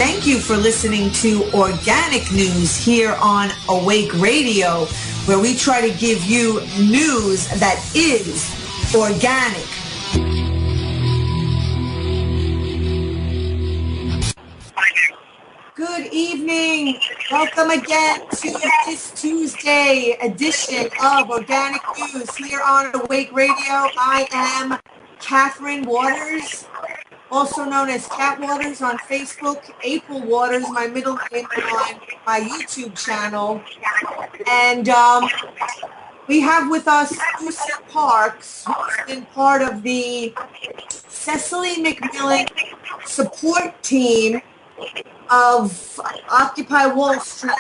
Thank you for listening to Organic News here on Awake Radio, where we try to give you news that is organic. Good evening. Welcome again to this Tuesday edition of Organic News here on Awake Radio. I am Catherine Waters, also known as Cat Waters on Facebook, April Waters, my middle name on my YouTube channel. And we have with us Lucy Parks, who's been part of the Cecily McMillan support team of Occupy Wall Street,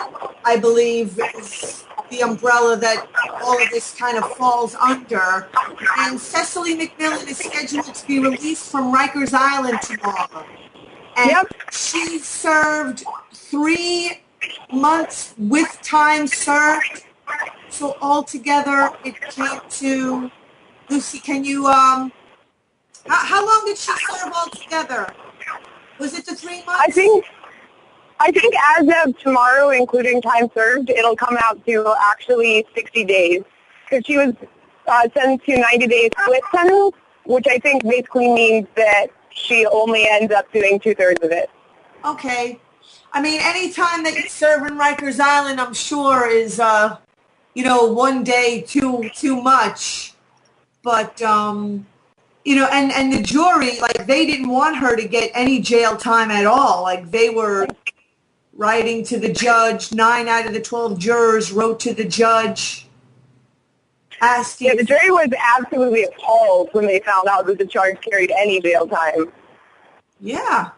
I believe, is the umbrella that all of this kind of falls under. And Cecily McMillan is scheduled to be released from Rikers Island tomorrow. And she served 3 months with time served. So altogether, it came to, Lucy, can you, how long did she serve altogether? Was it the 3 months? I think as of tomorrow, including time served, it'll come out to actually 60 days. Because she was sentenced to 90 days split sentence, which I think basically means that she only ends up doing 2/3 of it. Okay. I mean, any time that you serve in Rikers Island, I'm sure is, 1 day too much. But, and the jury, like, they didn't want her to get any jail time at all. Like, they were writing to the judge. 9 out of the 12 jurors wrote to the judge asking. Yeah, the jury was absolutely appalled when they found out that the charge carried any jail time. Yeah.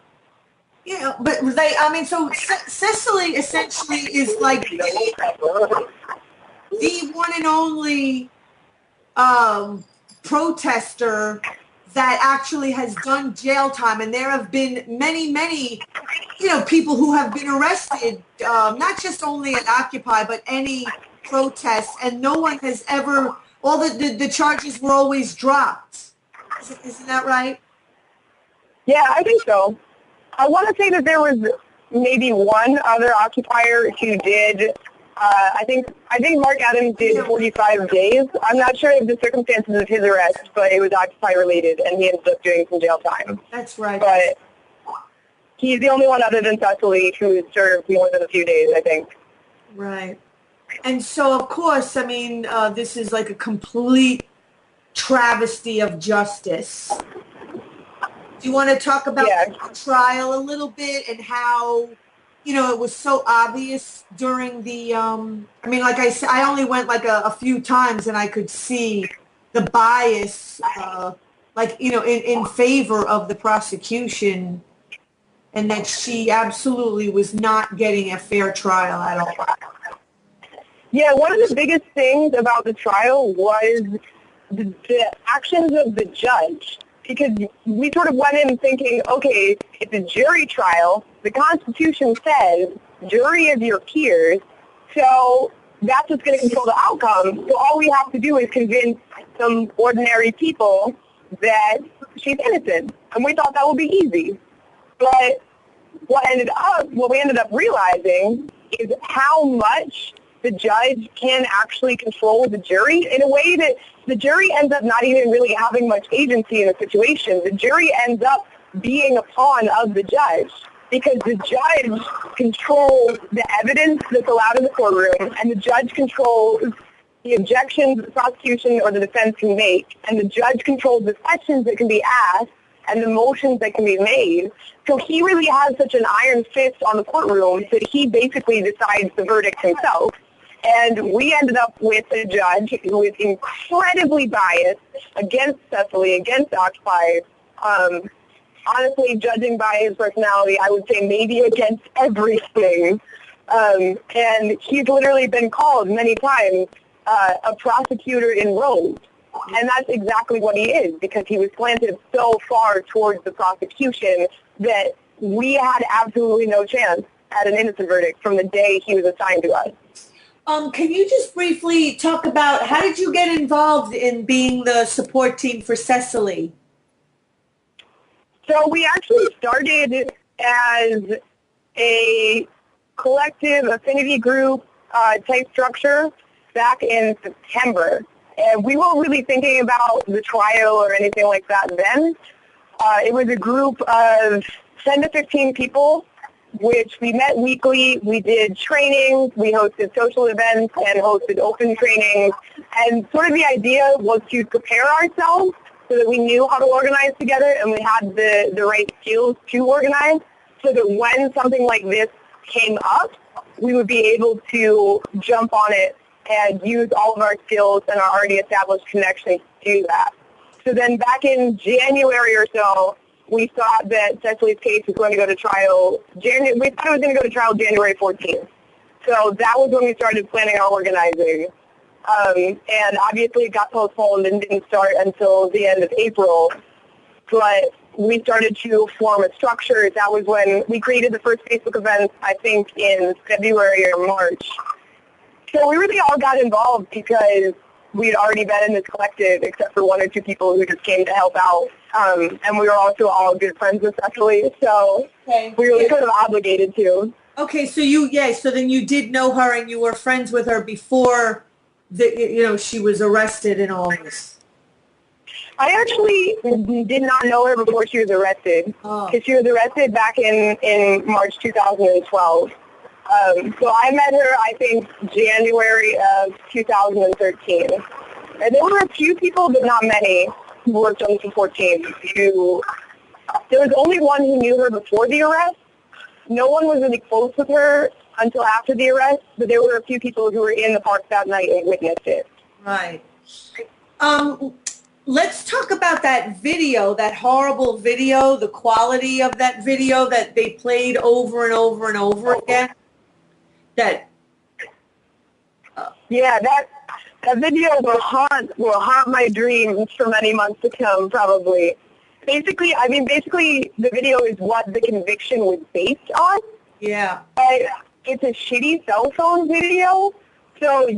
Yeah, but so Cecily essentially is like the one and only protester that actually has done jail time, and there have been many, people who have been arrested, not just only at Occupy, but any protest, and no one has ever, all the charges were always dropped. Isn't that right? Yeah, I think so. I want to say that there was maybe one other occupier who did, I think Mark Adams did 45 days. I'm not sure of the circumstances of his arrest, but it was Occupy related, and he ended up doing some jail time. That's right. But he's the only one other than Cecily who served more than a few days, I think. Right. And so, of course, this is like a complete travesty of justice. Do you want to talk about the trial a little bit and how, it was so obvious during the, like I said, I only went like a few times and I could see the bias, in favor of the prosecution, and that she absolutely was not getting a fair trial at all. Yeah, one of the biggest things about the trial was the actions of the judge. Because we sort of went in thinking, okay, it's a jury trial. The Constitution says jury of your peers, so that's what's going to control the outcome. So all we have to do is convince some ordinary people that she's innocent. And we thought that would be easy. But what we ended up realizing is how much the judge can actually control the jury in a way that the jury ends up not even really having much agency in the situation. The jury ends up being a pawn of the judge because the judge controls the evidence that's allowed in the courtroom, and the judge controls the objections the prosecution or the defense can make, and the judge controls the questions that can be asked and the motions that can be made. So he really has such an iron fist on the courtroom that he basically decides the verdict himself. And we ended up with a judge who is incredibly biased against Cecily, against Occupy. Honestly, judging by his personality, I would say maybe against everything. And he's literally been called many times a prosecutor in robes. And that's exactly what he is, because he was slanted so far towards the prosecution that we had absolutely no chance at an innocent verdict from the day he was assigned to us. Can you just briefly talk about how did you get involved in being the support team for Cecily? So we actually started as a collective affinity group type structure back in September. And we weren't really thinking about the trial or anything like that then. It was a group of 10 to 15 people, which we met weekly. We did trainings, we hosted social events, and hosted open trainings. And sort of the idea was to prepare ourselves so that we knew how to organize together and we had the right skills to organize, so that when something like this came up, we would be able to jump on it and use all of our skills and our already established connections to do that. So then back in January or so, we thought that Cecily's case was going to go to trial. We thought it was going to go to trial January 14th. So that was when we started planning our organizing. And obviously it got postponed and didn't start until the end of April. But we started to form a structure. That was when we created the first Facebook event, I think, in February or March. So we really all got involved because we'd already been in this collective, except for one or two people who just came to help out. And we were also all good friends with Cecily, so we were really kind of obligated to. Okay, so so then you did know her and you were friends with her before she was arrested and all this. I actually did not know her before she was arrested, because she was arrested back in March 2012. So I met her, I think, January of 2013. And there were a few people, but not many, who worked on the 2014 there was only one who knew her before the arrest. No one was really close with her until after the arrest, but there were a few people who were in the park that night and witnessed it. Right. Let's talk about that video, that horrible video, the quality of that video that they played over and over and over again. That video will haunt my dreams for many months to come, probably. Basically, the video is what the conviction was based on. Yeah. But it's a shitty cell phone video, so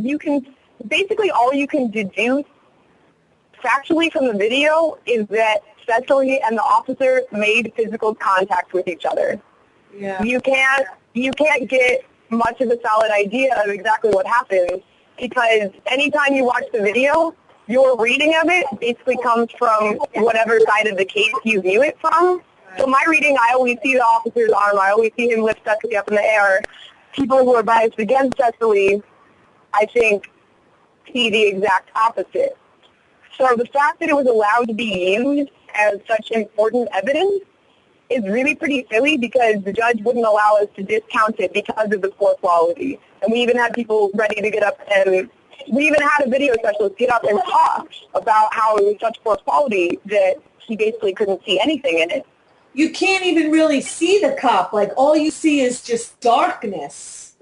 basically all you can deduce factually from the video is that Cecily and the officer made physical contact with each other. Yeah. You can't get much of a solid idea of exactly what happened, because anytime you watch the video, your reading of it basically comes from whatever side of the case you view it from. So my reading, I always see the officer's arm, I always see him lift Cecily up in the air. People who are biased against Cecily, I think, see the exact opposite. So the fact that it was allowed to be used as such important evidence is really pretty silly, because the judge wouldn't allow us to discount it because of the poor quality. And we even had people ready to get up, and we even had a video specialist get up and talk about how it was such poor quality that he basically couldn't see anything in it. You can't even really see the cop. Like, all you see is just darkness.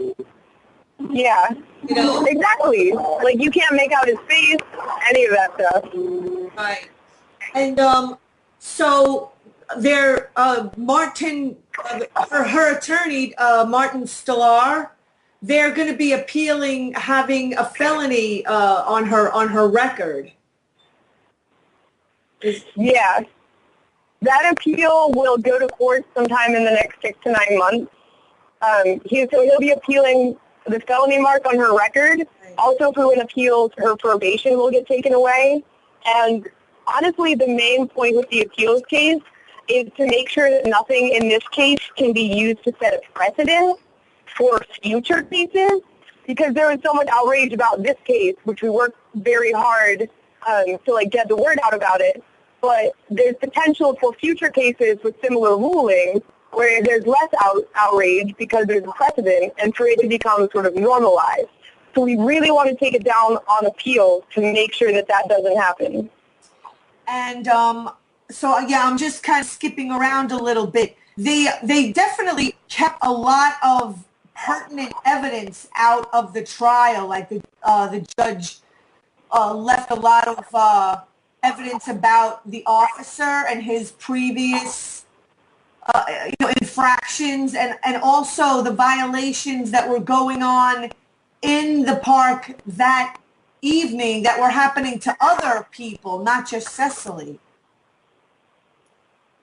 Yeah, exactly. Like, you can't make out his face, any of that stuff. Right. And so there, Martin, her attorney, Martin Stellar, they're going to be appealing having a felony on her record. Yeah. That appeal will go to court sometime in the next 6 to 9 months. He'll be appealing the felony mark on her record. Also, through an appeal, her probation will get taken away. And honestly, the main point with the appeals case is to make sure that nothing in this case can be used to set a precedent for future cases, because there was so much outrage about this case, which we worked very hard to get the word out about it. But there's potential for future cases with similar rulings where there's less outrage because there's a precedent, and for it to become sort of normalized. So we really want to take it down on appeal to make sure that that doesn't happen. And I'm just kind of skipping around a little bit. They definitely kept a lot of pertinent evidence out of the trial. Like the judge left a lot of evidence about the officer and his previous infractions, and also the violations that were going on in the park that evening that were happening to other people, not just Cecily.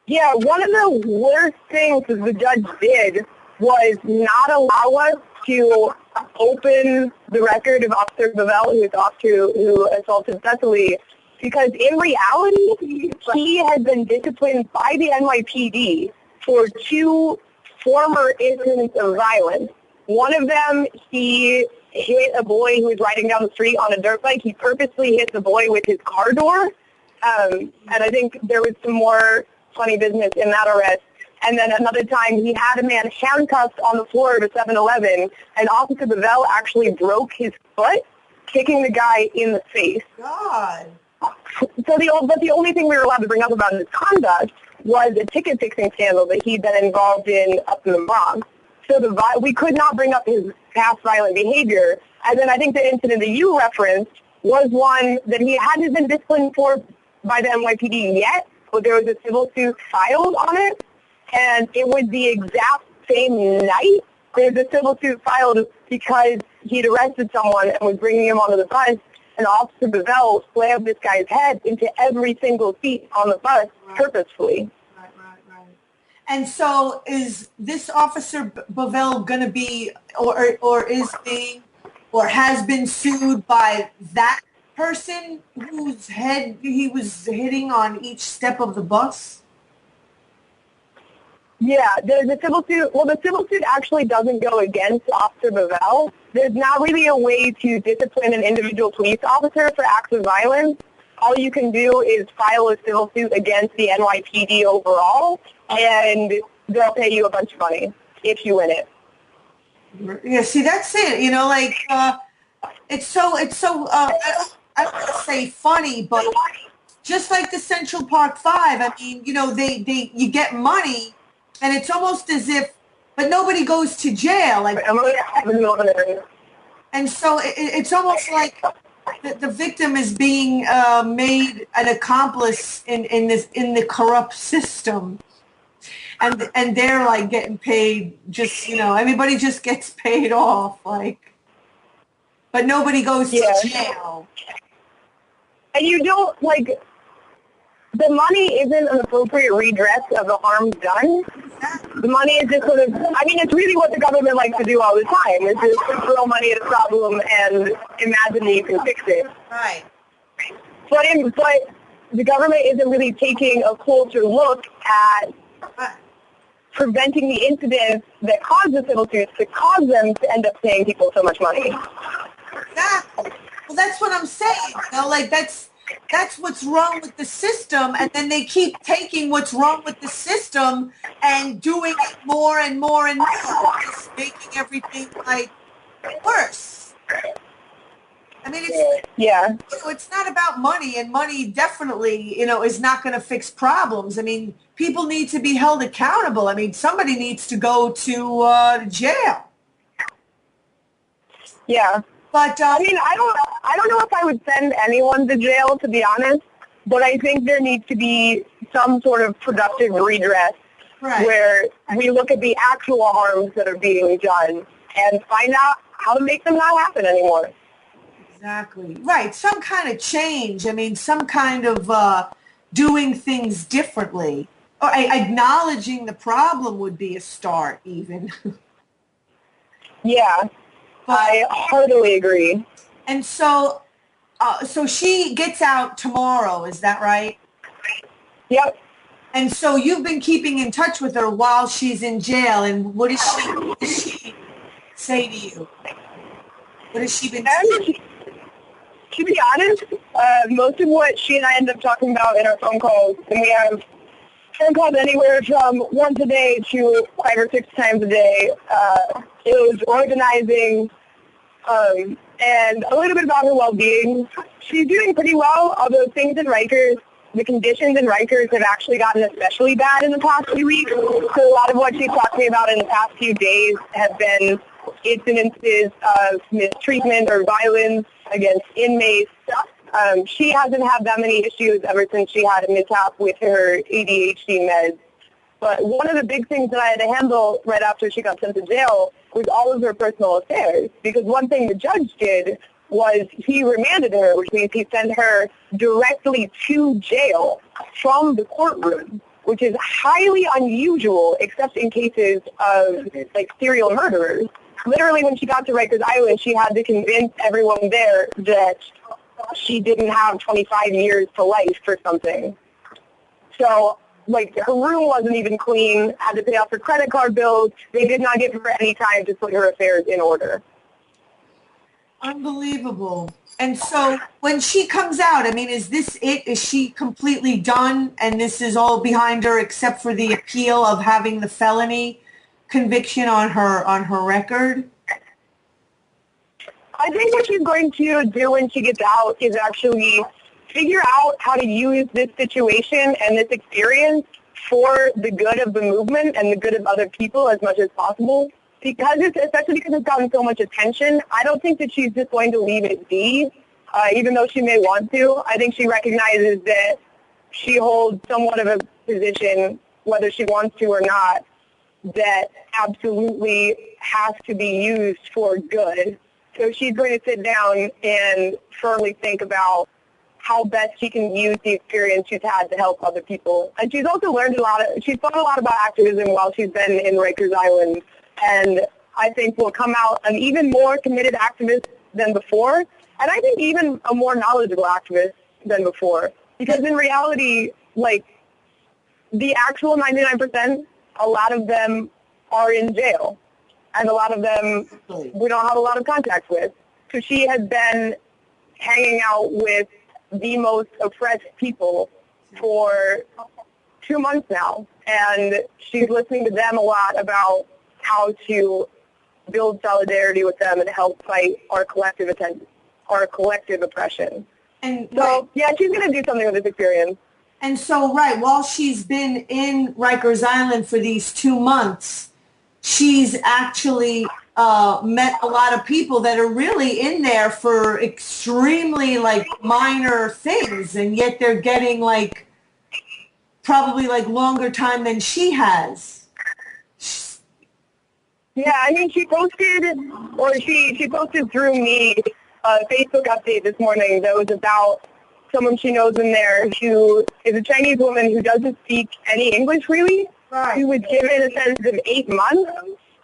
Yeah, one of the worst things that the judge did was not allow us to open the record of Officer Bavell, who assaulted Cecily, because in reality, he had been disciplined by the NYPD for 2 former incidents of violence. One of them, he hit a boy who was riding down the street on a dirt bike. He purposely hit the boy with his car door. And I think there was some more funny business in that arrest. And then another time, he had a man handcuffed on the floor of a 7-Eleven, and Officer Bavell actually broke his foot, kicking the guy in the face. God. But the only thing we were allowed to bring up about his conduct was a ticket-fixing scandal that he'd been involved in up in the Bronx. So we could not bring up his past violent behavior. And then I think the incident that you referenced was one that he hadn't been disciplined for by the NYPD yet, but there was a civil suit filed on it. And it was the exact same night. There was a civil suit filed because he'd arrested someone and was bringing him onto the bus, and Officer Bavell slammed this guy's head into every single seat on the bus purposefully. Right. And so is this Officer Bavell going to be, or is being, or has been sued by that person whose head he was hitting on each step of the bus? Yeah, there's a civil suit. Well, the civil suit actually doesn't go against Officer Bavell. There's not really a way to discipline an individual police officer for acts of violence. All you can do is file a civil suit against the NYPD overall, and they'll pay you a bunch of money if you win it. Yeah, see, that's it. You know, like, it's so I don't want to say funny, but just like the Central Park 5, I mean, you know, you get money, and it's almost as if, but nobody goes to jail. Like, and so it's almost like the victim is being made an accomplice in the corrupt system, and they're like getting paid. Just, you know, everybody just gets paid off, like, but nobody goes to jail. And you don't, like, the money isn't an appropriate redress of the harm done. The money is just sort of, I mean, it's really what the government likes to do all the time, is just throw money at a problem and imagine that you can fix it. Right. But the government isn't really taking a closer look at preventing the incidents that cause the civil suits that cause them to end up paying people so much money. Exactly. Well, that's what I'm saying. You know, like, that's what's wrong with the system, and then they keep taking what's wrong with the system and doing it more and more and more, just making everything, like, worse. I mean, it's not about money, and money definitely, you know, is not going to fix problems. I mean, people need to be held accountable. I mean, somebody needs to go to jail. Yeah. But I mean, I don't know if I would send anyone to jail, to be honest, but I think there needs to be some sort of productive redress where we look at the actual harms that are being done and find out how to make them not happen anymore. Exactly. Right. Some kind of change. I mean, some kind of doing things differently. Or acknowledging the problem would be a start, even. Yeah. I heartily agree. And so she gets out tomorrow, is that right? Yep. And so you've been keeping in touch with her while she's in jail, and what does she say to you? What has she been saying? To be honest, most of what she and I end up talking about in our phone calls, and we have phone calls anywhere from once a day to 5 or 6 times a day, it was organizing and a little bit about her well-being. She's doing pretty well, although things in Rikers, the conditions in Rikers have actually gotten especially bad in the past few weeks. So a lot of what she's talked to me about in the past few days have been incidences of mistreatment or violence against inmates. She hasn't had that many issues ever since she had a mishap with her ADHD meds. But one of the big things that I had to handle right after she got sent to jail was all of her personal affairs. Because one thing the judge did was he remanded her, which means he sent her directly to jail from the courtroom. which is highly unusual except in cases of like serial murderers. Literally, when she got to Rikers Island, she had to convince everyone there that she didn't have 25 years to life for something. So, like, her room wasn't even clean, had to pay off her credit card bills. They did not give her any time to put her affairs in order. Unbelievable. And so when she comes out, I mean, is this it? Is she completely done and this is all behind her except for the appeal of having the felony conviction on her record? I think what she's going to do when she gets out is actually figure out how to use this situation and this experience for the good of the movement and the good of other people as much as possible. Especially because it's gotten so much attention, I don't think that she's just going to leave it be, even though she may want to. I think she recognizes that she holds somewhat of a position, whether she wants to or not, that absolutely has to be used for good. So she's going to sit down and firmly think about how best she can use the experience she's had to help other people. And she's also she's thought a lot about activism while she's been in Rikers Island. And I think will come out an even more committed activist than before, and I think even a more knowledgeable activist than before. Because in reality, like, the actual 99%, a lot of them are in jail, and a lot of them we don't have a lot of contact with. So she has been hanging out with the most oppressed people for 2 months now, and she's listening to them a lot about how to build solidarity with them and help fight our collective oppression. And so, yeah, she's going to do something with this experience. And so, while she's been in Rikers Island for these 2 months, she's actually met a lot of people that are really in there for extremely, like, minor things, and yet they're getting, like, probably, like, longer time than she has. Yeah, I mean, she posted through me a Facebook update this morning that was about someone she knows in there who is a Chinese woman who doesn't speak any English really, right, who was given a sentence of 8 months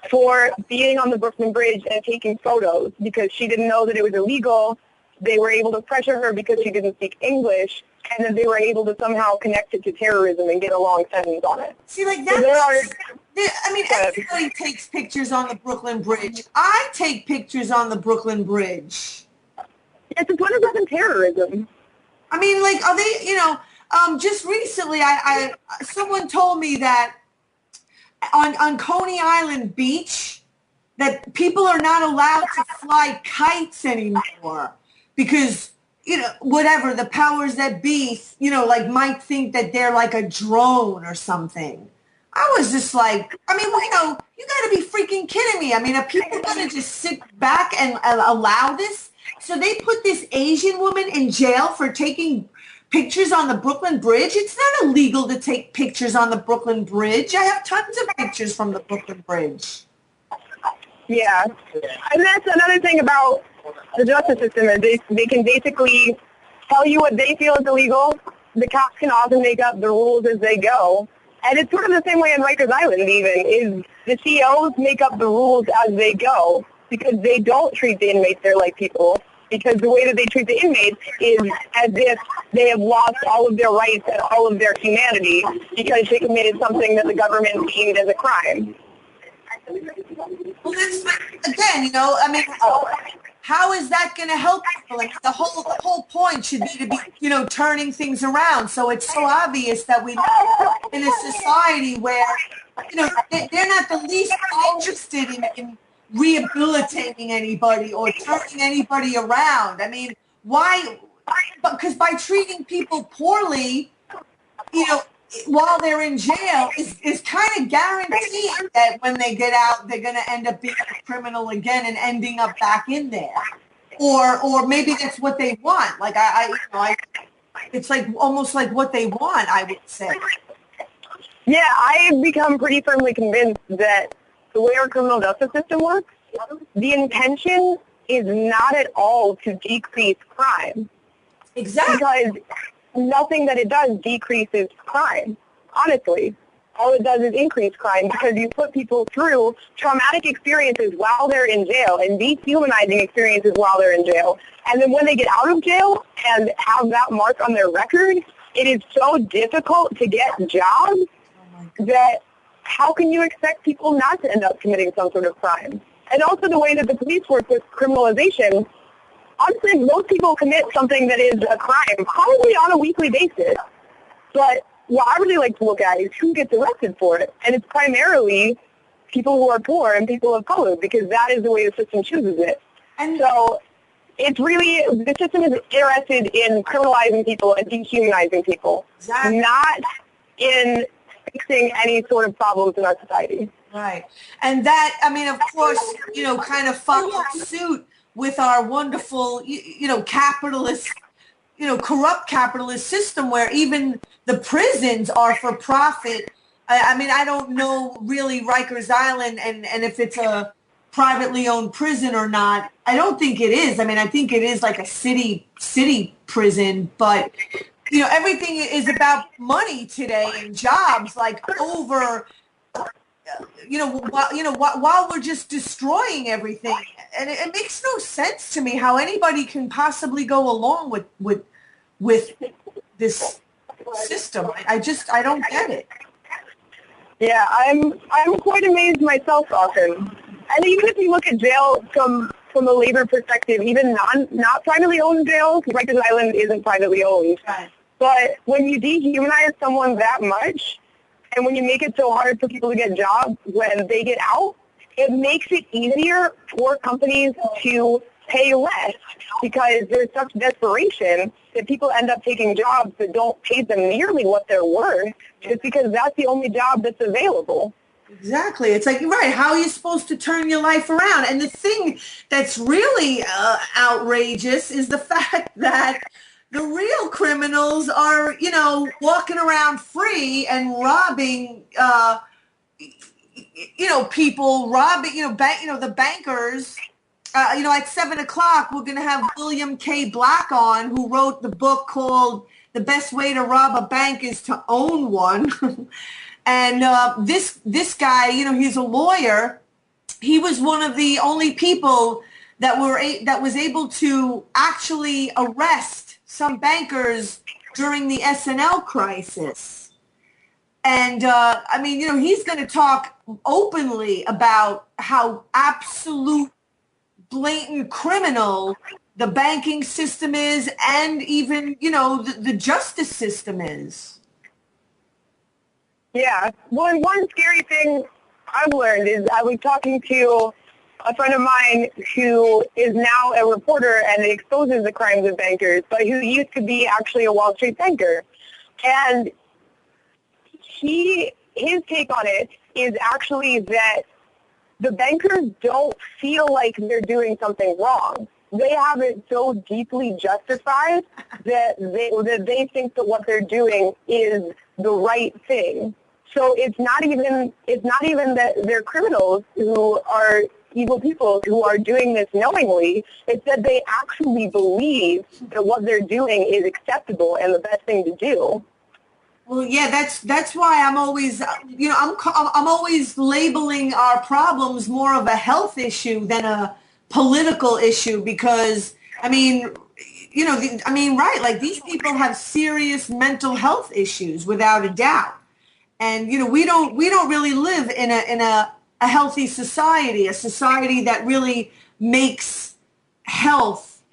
for being on the Brooklyn Bridge and taking photos because she didn't know that it was illegal. They were able to pressure her because she didn't speak English, and then they were able to somehow connect it to terrorism and get a long sentence on it. See, like, that's... I mean, everybody takes pictures on the Brooklyn Bridge. I take pictures on the Brooklyn Bridge. Yes, it's 100% terrorism. I mean, like, are they, just recently, someone told me that on Coney Island Beach, that people are not allowed to fly kites anymore because, whatever, the powers that be, like, might think that they're like a drone or something. I was just like, I mean, you got to be freaking kidding me. I mean, are people going to just sit back and allow this? So they put this Asian woman in jail for taking pictures on the Brooklyn Bridge. It's not illegal to take pictures on the Brooklyn Bridge. I have tons of pictures from the Brooklyn Bridge. Yeah. And that's another thing about the justice system is they can basically tell you what they feel is illegal. The cops can often make up the rules as they go. And it's sort of the same way in Rikers Island even, is the COs make up the rules as they go because they don't treat the inmates there like people, because the way that they treat the inmates is as if they have lost all of their rights and all of their humanity because they committed something that the government deemed as a crime. Well, that's, again, I mean, how is that going to help people? Like, the whole point should be to be, turning things around. So it's so obvious that we live in a society where, they're not the least interested in rehabilitating anybody or turning anybody around. I mean, why? Because by treating people poorly, while they're in jail is kind of guaranteed that when they get out, they're going to end up being a criminal again and ending up back in there. Or maybe that's what they want. Like, it's like almost like what they want, I would say. Yeah, I've become pretty firmly convinced that the way our criminal justice system works, the intention is not at all to decrease crime. Exactly. Because nothing that it does decreases crime. honestly. All it does is increase crime because you put people through traumatic experiences while they're in jail and dehumanizing experiences while they're in jail. And then when they get out of jail and have that mark on their record, it is so difficult to get jobs that how can you expect people not to end up committing some sort of crime? And also the way that the police work with criminalization, honestly, most people commit something that is a crime probably on a weekly basis. But what I really like to look at is who gets arrested for it. And it's primarily people who are poor and people of color because that is the way the system chooses it. And so it's really, the system is interested in criminalizing people and dehumanizing people, not in fixing any sort of problems in our society. Right. And that, I mean, of course, kind of follows suit with our wonderful, capitalist, corrupt capitalist system where even the prisons are for profit. I mean, I don't know really Rikers Island and if it's a privately owned prison or not. I don't think it is. I mean, I think it is like a city prison, but everything is about money today and jobs, like over, while we're just destroying everything. And it makes no sense to me how anybody can possibly go along with this system. I don't get it. Yeah, I'm quite amazed myself often. And even if you look at jail from a labor perspective, even not privately owned jails, Rikers Island isn't privately owned. Right. But when you dehumanize someone that much, and when you make it so hard for people to get jobs when they get out, it makes it easier for companies to pay less because there's such desperation that people end up taking jobs that don't pay them nearly what they're worth just because that's the only job that's available. Exactly. It's like, right, how are you supposed to turn your life around? And the thing that's really outrageous is the fact that the real criminals are, walking around free and robbing, people, robbing, the bankers. At 7:00, we're going to have William K. Black on, who wrote the book called The Best Way to Rob a Bank is to Own One. And this guy, he's a lawyer. He was one of the only people that was able to actually arrest some bankers during the S&L crisis. And, he's going to talk openly about how absolute blatant criminal the banking system is and even, the justice system is. Yeah. Well, and one scary thing I've learned is I was talking to a friend of mine who is now a reporter and exposes the crimes of bankers, but who used to be actually a Wall Street banker. And his take on it is actually that the bankers don't feel like they're doing something wrong. They have it so deeply justified that they think that what they're doing is the right thing. So it's not even that they're criminals who are evil people who are doing this knowingly. It's that they actually believe that what they're doing is acceptable and the best thing to do. Well, yeah, that's why I'm always, I'm always labeling our problems more of a health issue than a political issue because, right, like these people have serious mental health issues without a doubt. And, we don't really live in a healthy society, a society that really makes health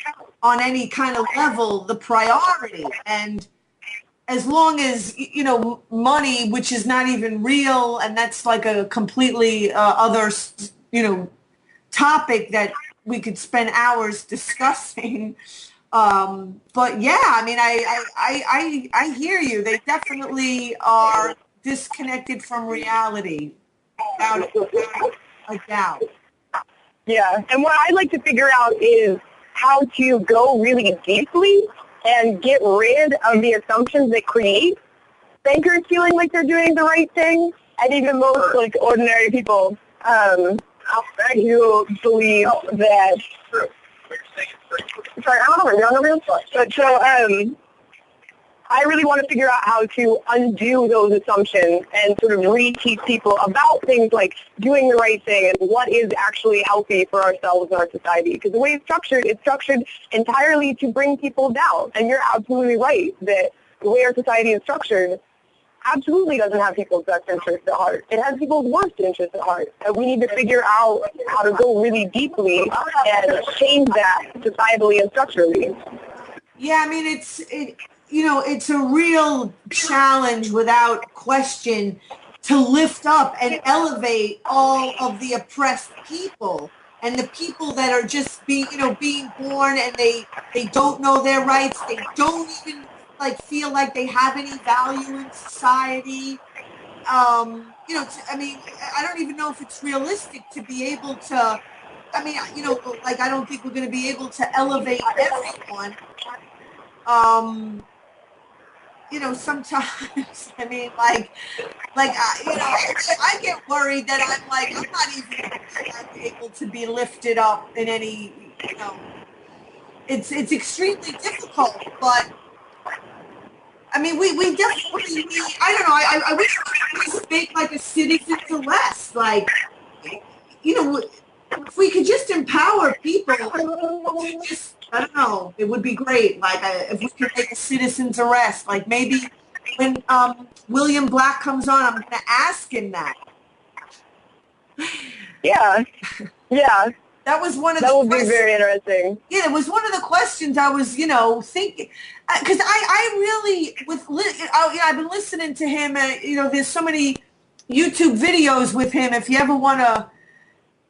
on any kind of level the priority. And as long as, money, which is not even real, and that's like a completely other, topic that we could spend hours discussing. But yeah, I hear you. They definitely are disconnected from reality, without a doubt. Yeah, and what I'd like to figure out is how to go really deeply and get rid of the assumptions that create bankers feeling like they're doing the right thing, and even most like ordinary people who believe that. Sorry, I don't know. But so I really want to figure out how to undo those assumptions and sort of re-teach people about things like doing the right thing and what is actually healthy for ourselves and our society. Because the way it's structured entirely to bring people down. And you're absolutely right that the way our society is structured absolutely doesn't have people's best interests at heart. It has people's worst interests at heart. And we need to figure out how to go really deeply and change that societally and structurally. Yeah, I mean, it's a real challenge without question to lift up and elevate all of the oppressed people and the people that are just being born and they don't know their rights. They don't even feel like they have any value in society. I mean, I don't even know if it's realistic to be able to, I don't think we're going to be able to elevate everyone. Sometimes, I mean, I get worried that I'm not even able to be lifted up in any, it's extremely difficult, but I mean, we definitely need, I don't know, I wish we could make like a citizen's arrest, if we could just empower people to just, I don't know, it would be great. If we could make a citizen's arrest, maybe when William Black comes on, I'm going to ask him that. Yeah. That was one of that would be very interesting. Yeah, it was one of the questions I was, thinking, because I really, I've been listening to him, there's so many YouTube videos with him. If you ever want to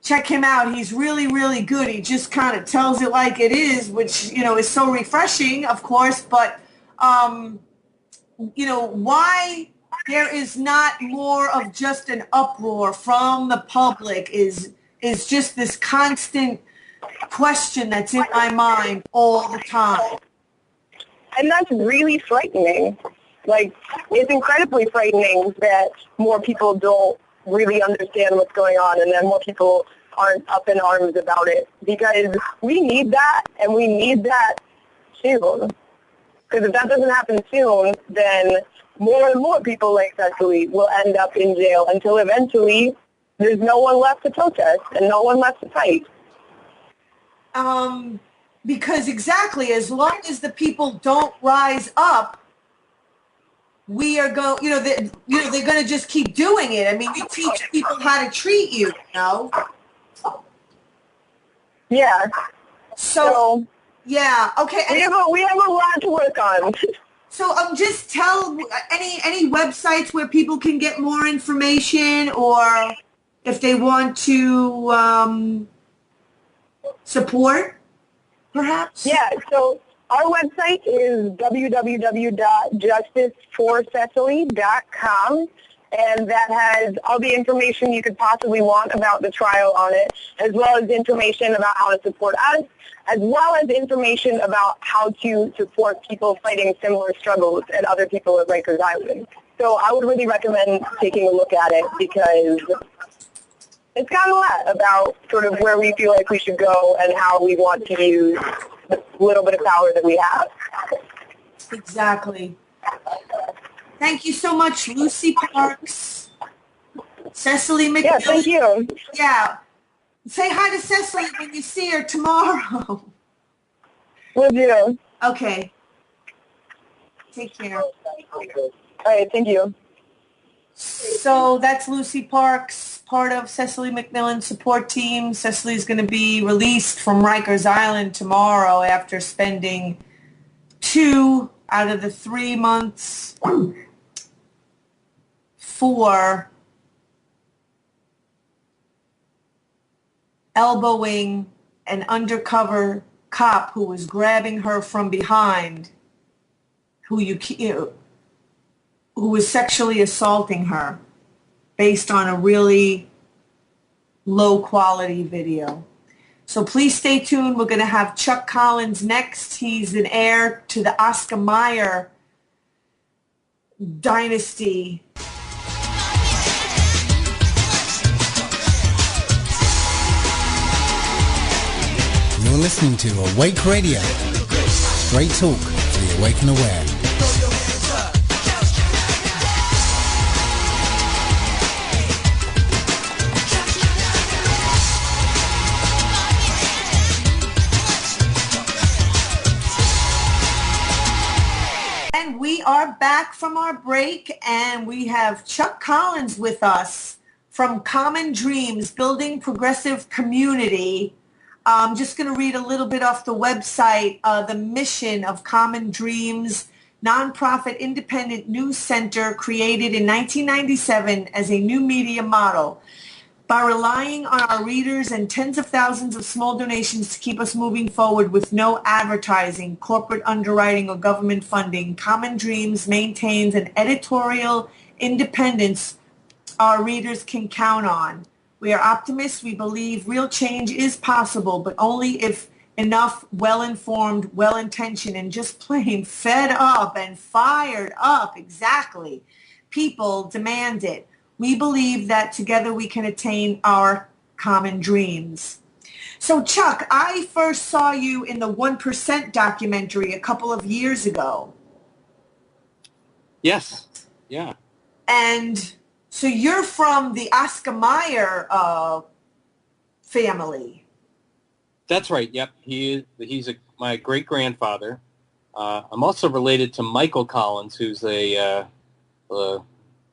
check him out, he's really, really good. He just kind of tells it like it is, which, is so refreshing, of course, but, why there is not more of just an uproar from the public is just this constant question that's in my mind all the time. And that's really frightening. It's incredibly frightening that more people don't really understand what's going on and then more people aren't up in arms about it, because we need that, and we need that soon. Because if that doesn't happen soon, then more and more people like Cecily will end up in jail until eventually there's no one left to protest and no one left to fight. Because exactly, as long as the people don't rise up, we are going, they're going to just keep doing it. I mean, you teach people how to treat you, Yeah. So yeah, okay. We have a lot to work on. So just tell any websites where people can get more information, or if they want to support, perhaps? Yeah, so our website is www.justiceforcecily.com, and that has all the information you could possibly want about the trial on it, as well as information about how to support us, as well as information about how to support people fighting similar struggles and other people at Rikers Island. So I would really recommend taking a look at it, because it's got a lot about sort of where we feel like we should go and how we want to use the little bit of power that we have. Exactly. Thank you so much, Lucy Parks, Cecily McMillan. Yeah, thank you. Yeah. Say hi to Cecily when you see her tomorrow. Will do. Okay. Take care. All right, thank you. So that's Lucy Parks, part of Cecily McMillan's support team. Cecily's going to be released from Rikers Island tomorrow after spending 2 out of the 3 months for elbowing an undercover cop who was grabbing her from behind, who was sexually assaulting her based on a really low quality video. So please stay tuned. We're going to have Chuck Collins next. He's an heir to the Oscar Mayer dynasty. You're listening to Awake Radio. Straight talk for the awake and aware. are back from our break, and we have Chuck Collins with us from Common Dreams, Building Progressive Community. I'm just going to read a little bit off the website. The mission of Common Dreams, nonprofit independent news center created in 1997 as a new media model. By relying on our readers and tens of thousands of small donations to keep us moving forward with no advertising, corporate underwriting, or government funding, Common Dreams maintains an editorial independence our readers can count on. We are optimists. We believe real change is possible, but only if enough well-informed, well-intentioned, and just plain fed up and fired up, exactly, people demand it. We believe that together we can attain our common dreams. So, Chuck, I first saw you in the 1% documentary a couple of years ago. Yes. Yeah. And so you're from the Oscar Mayer family. That's right. Yep. He's my great-grandfather. I'm also related to Michael Collins, who's a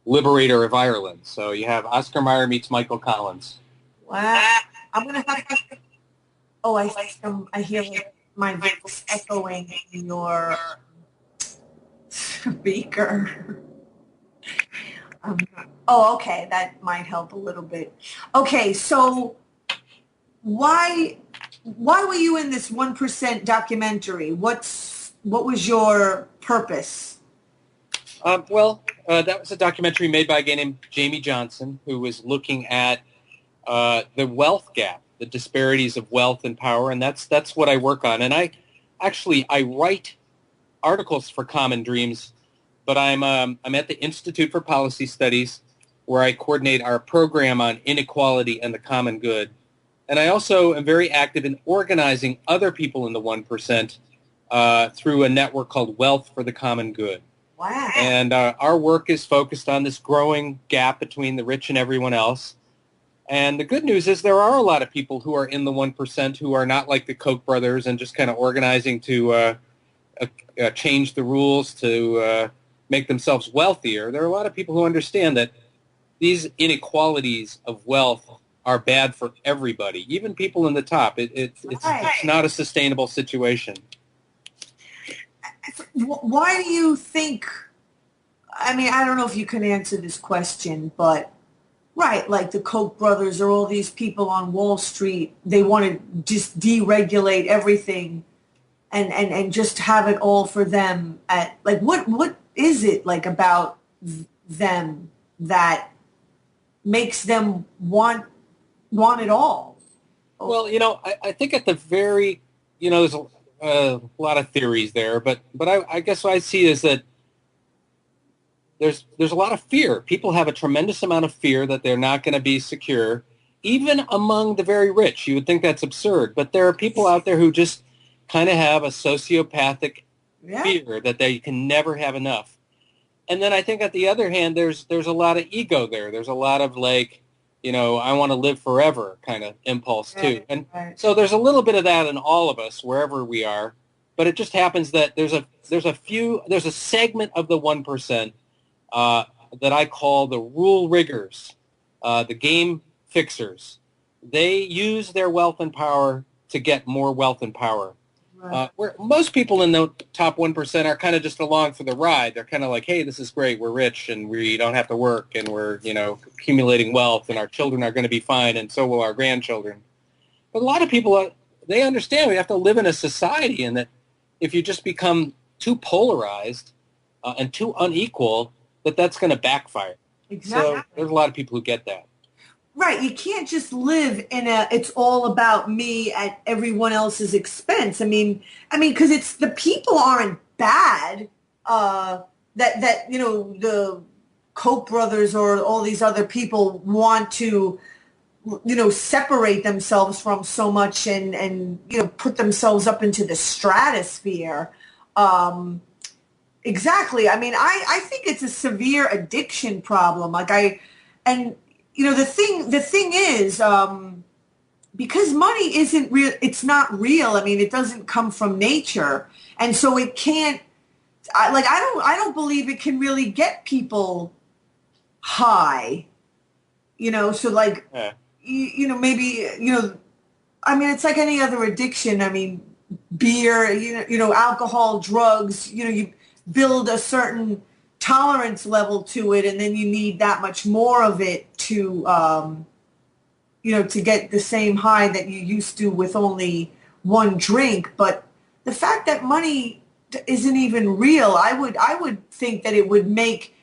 liberator of Ireland. So you have Oscar Mayer meets Michael Collins. Wow. I'm going to have to... Oh, I hear my voice echoing in your speaker. Oh, okay. That might help a little bit. Okay, so why were you in this 1% documentary? What was your purpose? That was a documentary made by a guy named Jamie Johnson, who was looking at the wealth gap, the disparities of wealth and power, and that's what I work on. And I write articles for Common Dreams, but I'm at the Institute for Policy Studies, where I coordinate our program on inequality and the common good. And I also am very active in organizing other people in the 1% through a network called Wealth for the Common Good. Wow. And our work is focused on this growing gap between the rich and everyone else. And the good news is there are a lot of people who are in the 1% who are not like the Koch brothers and just kind of organizing to change the rules to make themselves wealthier. There are a lot of people who understand that these inequalities of wealth are bad for everybody, even people in the top. It's not a sustainable situation. Why do you think, I mean, I don't know if you can answer this question, but right, like the Koch brothers or all these people on Wall Street, they want to just deregulate everything and just have it all for them. Like, what is it like about them that makes them want it all? Well, I think at the very, there's a lot of theories there, but I guess what I see is that there's a lot of fear. People have a tremendous amount of fear that they're not going to be secure, even among the very rich. You would think that's absurd, but there are people out there who just kind of have a sociopathic fear that they can never have enough. And then I think at the other hand, there's a lot of ego there. There's a lot of I want to live forever kind of impulse too. And so there's a little bit of that in all of us, wherever we are. But it just happens that there's a segment of the 1% that I call the rule riggers, the game fixers. They use their wealth and power to get more wealth and power. Where most people in the top 1% are kind of just along for the ride. They're kind of like, hey, this is great. We're rich and we don't have to work and we're, accumulating wealth and our children are going to be fine and so will our grandchildren. But a lot of people, they understand we have to live in a society and that if you just become too polarized and too unequal, that's going to backfire. Exactly. So there's a lot of people who get that. Right. You can't just live in it's all about me at everyone else's expense. I mean, because it's the people aren't bad. The Koch brothers or all these other people want to, separate themselves from so much and put themselves up into the stratosphere. Exactly. I mean, I think it's a severe addiction problem. The thing is, because money isn't real, it's not real. I mean, it doesn't come from nature. And so it can't I don't believe it can really get people high, so like, Yeah. maybe, I mean, it's like any other addiction. I mean, beer, alcohol, drugs, you build a certain tolerance level to it, and then you need that much more of it to get the same high that you used to with only one drink. But the fact that money isn't even real, I would think that it would make,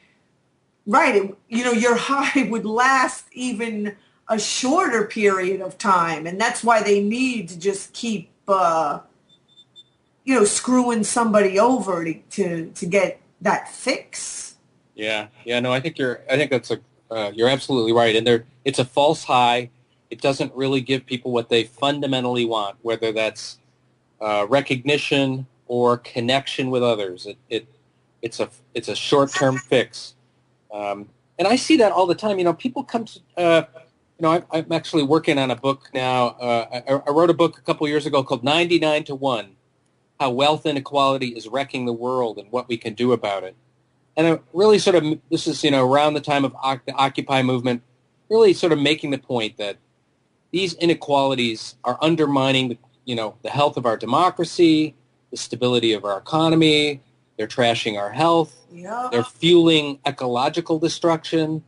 right, your high would last even a shorter period of time, and that's why they need to just keep screwing somebody over to get that fix. Yeah, yeah, no, I think you're absolutely right. And it's a false high. It doesn't really give people what they fundamentally want, whether that's recognition or connection with others. It's a short-term fix, and I see that all the time. People come to, I'm actually working on a book now. I wrote a book a couple years ago called 99 to 1, How Wealth Inequality is Wrecking the World and What We Can Do About It. And it really sort of, this is, around the time of the Occupy movement, really sort of making the point that these inequalities are undermining, the health of our democracy, the stability of our economy. They're trashing our health. Yeah. They're fueling ecological destruction.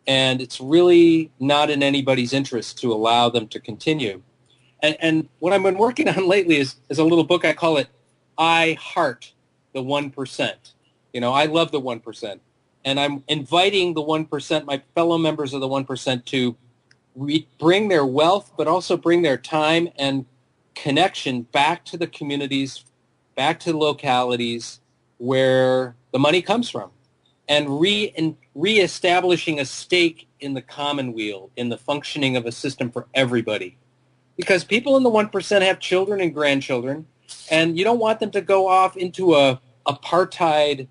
And it's really not in anybody's interest to allow them to continue. And what I've been working on lately is a little book. I call it I Heart the 1%. I love the 1%. And I'm inviting the 1%, my fellow members of the 1%, to bring their wealth, but also bring their time and connection back to the communities, back to the localities where the money comes from, and reestablishing a stake in the commonweal, in the functioning of a system for everybody. Because people in the 1% have children and grandchildren, and you don't want them to go off into a apartheid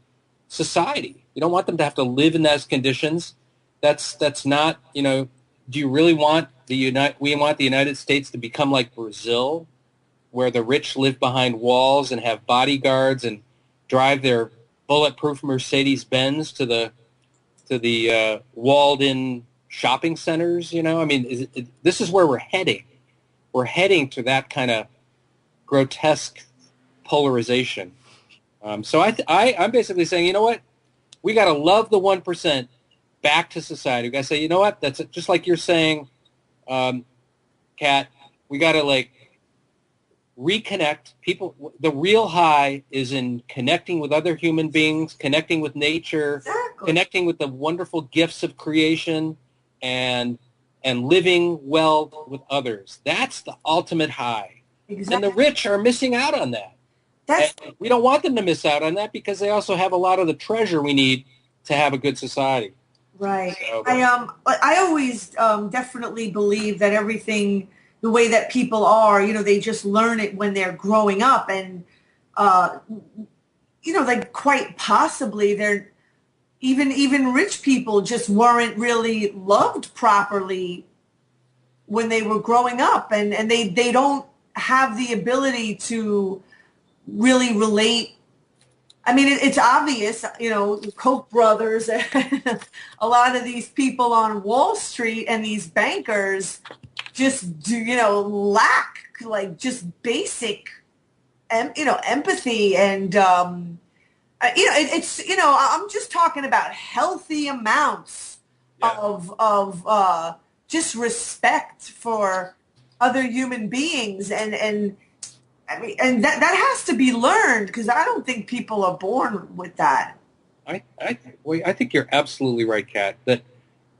society. You don't want them to have to live in those conditions. That's not, do you really want we want the United States to become like Brazil, where the rich live behind walls and have bodyguards and drive their bulletproof Mercedes-Benz to the walled-in shopping centers? I mean, this is where we're heading. We're heading to that kind of grotesque polarization. So I'm basically saying, you know what? We got to love the 1% back to society. We got to say, you know what? That's just like you're saying, Kat. We got to reconnect people. The real high is in connecting with other human beings, connecting with nature, Exactly. connecting with the wonderful gifts of creation, and living well with others. That's the ultimate high. Exactly. And the rich are missing out on that. And we don't want them to miss out on that because they also have a lot of the treasure we need to have a good society. Right. So, I always definitely believe that everything, the way that people are, they just learn it when they're growing up, and like quite possibly they're even rich people just weren't really loved properly when they were growing up, and they don't have the ability to really relate. I mean, it's obvious, the Koch brothers and a lot of these people on Wall Street and these bankers just do, lack just basic, empathy and, it's, I'm just talking about healthy amounts of just respect for other human beings, and I mean, and that has to be learned, because I don't think people are born with that. I think you're absolutely right, Kat, that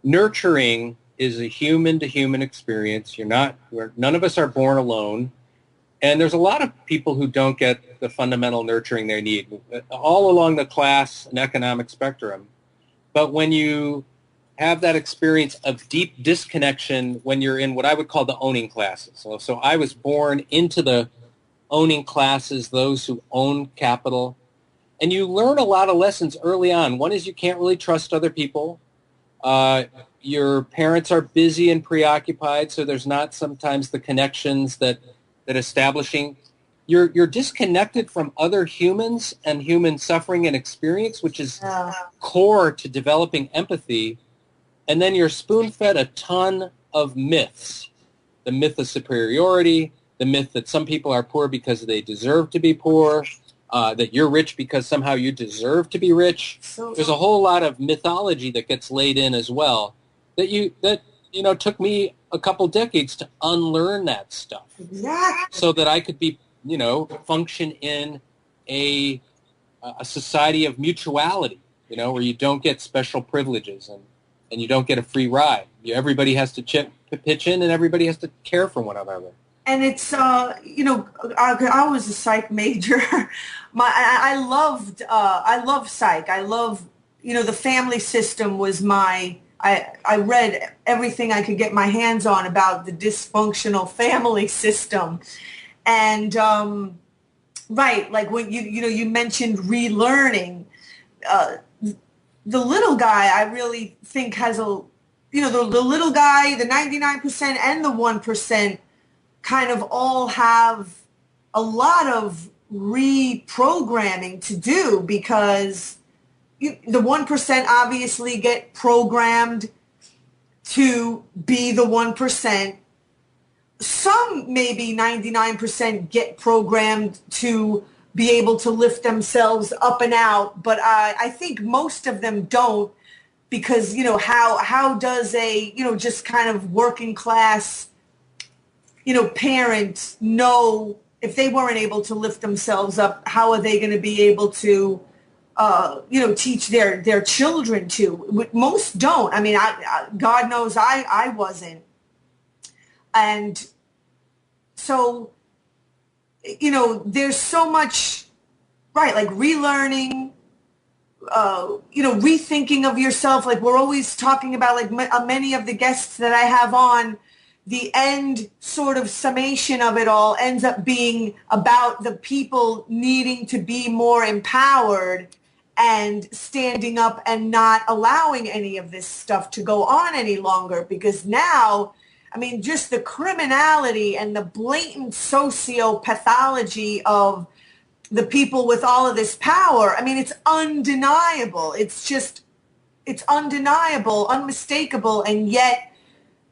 nurturing is a human-to-human experience. None of us are born alone. And there's a lot of people who don't get the fundamental nurturing they need all along the class and economic spectrum. But when you have that experience of deep disconnection when you're in what I would call the owning classes. So I was born into the owning classes, those who own capital. And you learn a lot of lessons early on. One is you can't really trust other people. Your parents are busy and preoccupied, so there's not sometimes the connections that establishing you're disconnected from other humans and human suffering and experience, which is core to developing empathy. And then you're spoon-fed a ton of myths. The myth of superiority, the myth that some people are poor because they deserve to be poor, that you're rich because somehow you deserve to be rich. There's a whole lot of mythology that gets laid in as well that took me a couple decades to unlearn that stuff. Exactly. So that I could be, function in a society of mutuality, where you don't get special privileges and you don't get a free ride. Everybody has to pitch in and everybody has to care for one another. And it's, I was a psych major. I love psych. I love, the family system was I read everything I could get my hands on about the dysfunctional family system. And, right, like when you mentioned relearning, the little guy, I really think has the little guy, the 99% and the 1% kind of all have a lot of reprogramming to do, because the 1% obviously get programmed to be the 1%. Some, maybe 99%, get programmed to be able to lift themselves up and out, but I think most of them don't, because how does a just kind of working class parent know, if they weren't able to lift themselves up, how are they going to be able to teach their children to? Most don't. I mean, God knows I wasn't. And so, there's so much, right, like relearning, rethinking of yourself. Like we're always talking about, like many of the guests that I have on, the end sort of summation of it all ends up being about the people needing to be more empowered and standing up and not allowing any of this stuff to go on any longer. Because now, I mean, just the criminality and the blatant sociopathology of the people with all of this power, I mean, it's undeniable. It's undeniable, unmistakable, and yet,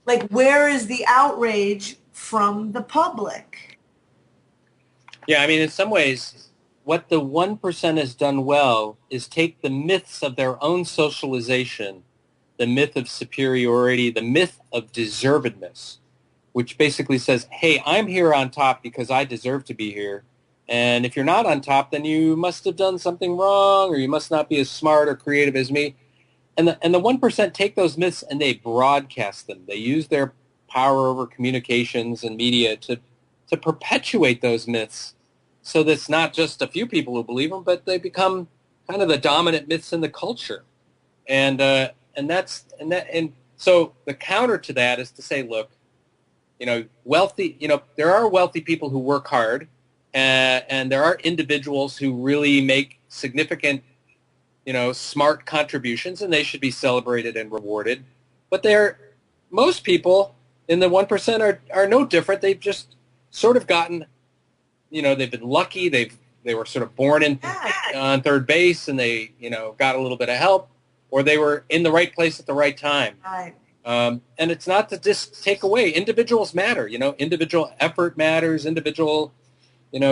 like, where is the outrage from the public? Yeah, I mean, in some ways, what the 1% has done well is take the myths of their own socialization, the myth of superiority, the myth of deservedness, which basically says, hey, I'm here on top because I deserve to be here. And if you're not on top, then you must have done something wrong, or you must not be as smart or creative as me. And the 1% take those myths and they broadcast them. They use their power over communications and media to perpetuate those myths, so that it's not just a few people who believe them, but they become kind of the dominant myths in the culture. And so the counter to that is to say, look, wealthy, there are wealthy people who work hard, and there are individuals who really make significant, smart contributions, and they should be celebrated and rewarded. But most people in the 1% are no different. They've just sort of gotten, they've been lucky. They were sort of born on third base, and they, got a little bit of help, or they were in the right place at the right time. Right. And it's not to just take away. Individuals matter. Individual effort matters. Individual,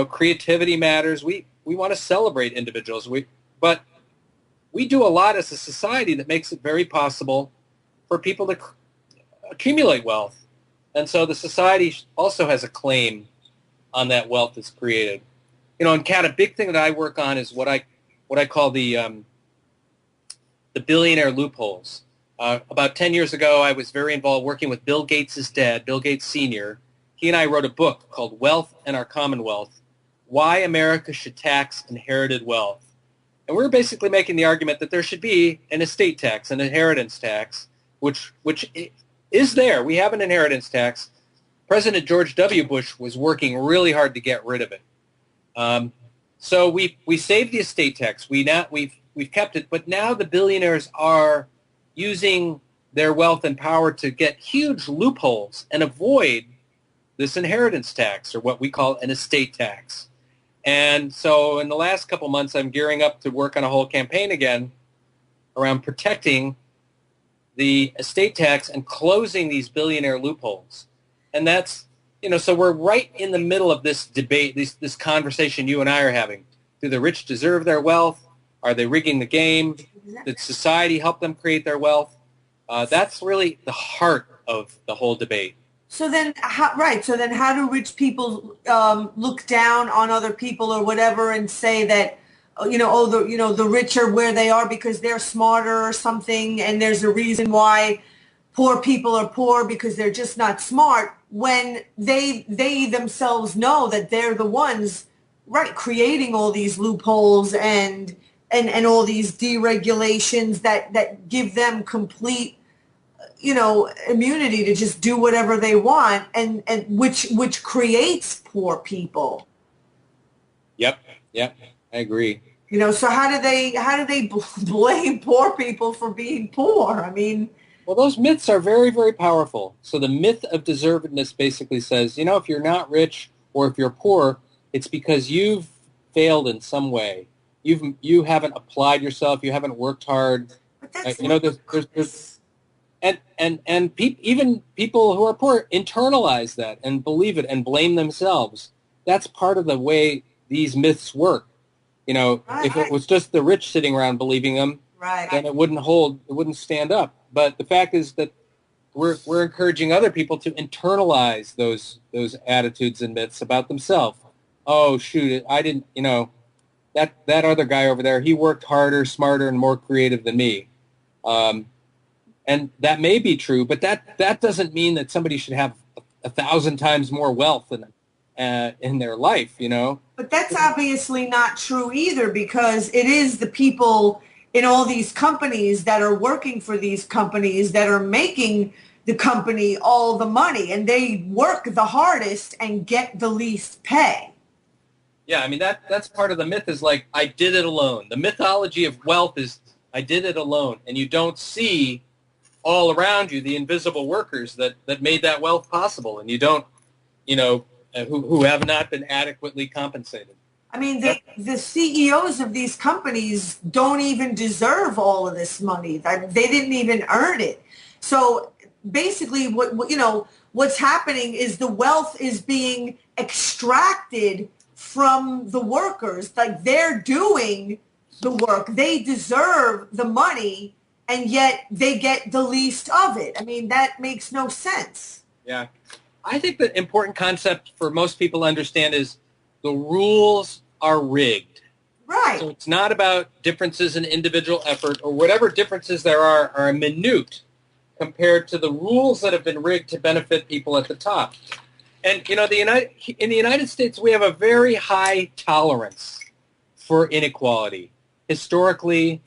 creativity matters. We want to celebrate individuals. But we do a lot as a society that makes it very possible for people to accumulate wealth. And so the society also has a claim on that wealth that's created. And Kat, a big thing that I work on is what I call the billionaire loopholes. About 10 years ago, I was very involved working with Bill Gates' dad, Bill Gates Sr. He and I wrote a book called Wealth and Our Commonwealth, Why America Should Tax Inherited Wealth. And we're basically making the argument that there should be an estate tax, an inheritance tax, which is there. We have an inheritance tax. President George W. Bush was working really hard to get rid of it. So we saved the estate tax. We've kept it, but now the billionaires are using their wealth and power to get huge loopholes and avoid this inheritance tax, or what we call an estate tax. And so in the last couple months, I'm gearing up to work on a whole campaign again around protecting the estate tax and closing these billionaire loopholes. And that's, so we're right in the middle of this debate, this conversation you and I are having. Do the rich deserve their wealth? Are they rigging the game? Did society help them create their wealth? That's really the heart of the whole debate. So then, how do rich people look down on other people or whatever and say that, the rich are where they are because they're smarter or something, and there's a reason why poor people are poor because they're just not smart, when they themselves know that they're the ones, right, creating all these loopholes and all these deregulations that give them complete immunity to just do whatever they want, and which creates poor people. Yep, I agree. So how do they blame poor people for being poor? I mean, well, those myths are very, very powerful. So the myth of deservedness basically says, if you're not rich or if you're poor, it's because you've failed in some way. You haven't applied yourself. You haven't worked hard. But that's there's even people who are poor internalize that and believe it and blame themselves. That's part of the way these myths work. If it was just the rich sitting around believing them, right, then it wouldn't hold. It wouldn't stand up. But the fact is that we're encouraging other people to internalize those attitudes and myths about themselves. Oh, shoot, I didn't, that other guy over there, he worked harder, smarter, and more creative than me. And that may be true, but that doesn't mean that somebody should have 1,000 times more wealth in their life, But that's obviously not true either, because it is the people in all these companies that are working for these companies that are making the company all the money, and they work the hardest and get the least pay. Yeah, I mean, that's part of the myth, is like, I did it alone. The mythology of wealth is, I did it alone. And you don't see all around you the invisible workers that made that wealth possible. And you don't, who have not been adequately compensated. I mean, the CEOs of these companies don't even deserve all of this money. They didn't even earn it. So basically, what's happening is the wealth is being extracted from the workers. Like, they're doing the work. They deserve the money, and yet they get the least of it. I mean, that makes no sense. Yeah. I think the important concept for most people to understand is the rules are rigged. Right. So it's not about differences in individual effort, or whatever differences there are minute compared to the rules that have been rigged to benefit people at the top. And, in the United States, we have a very high tolerance for inequality. Historically,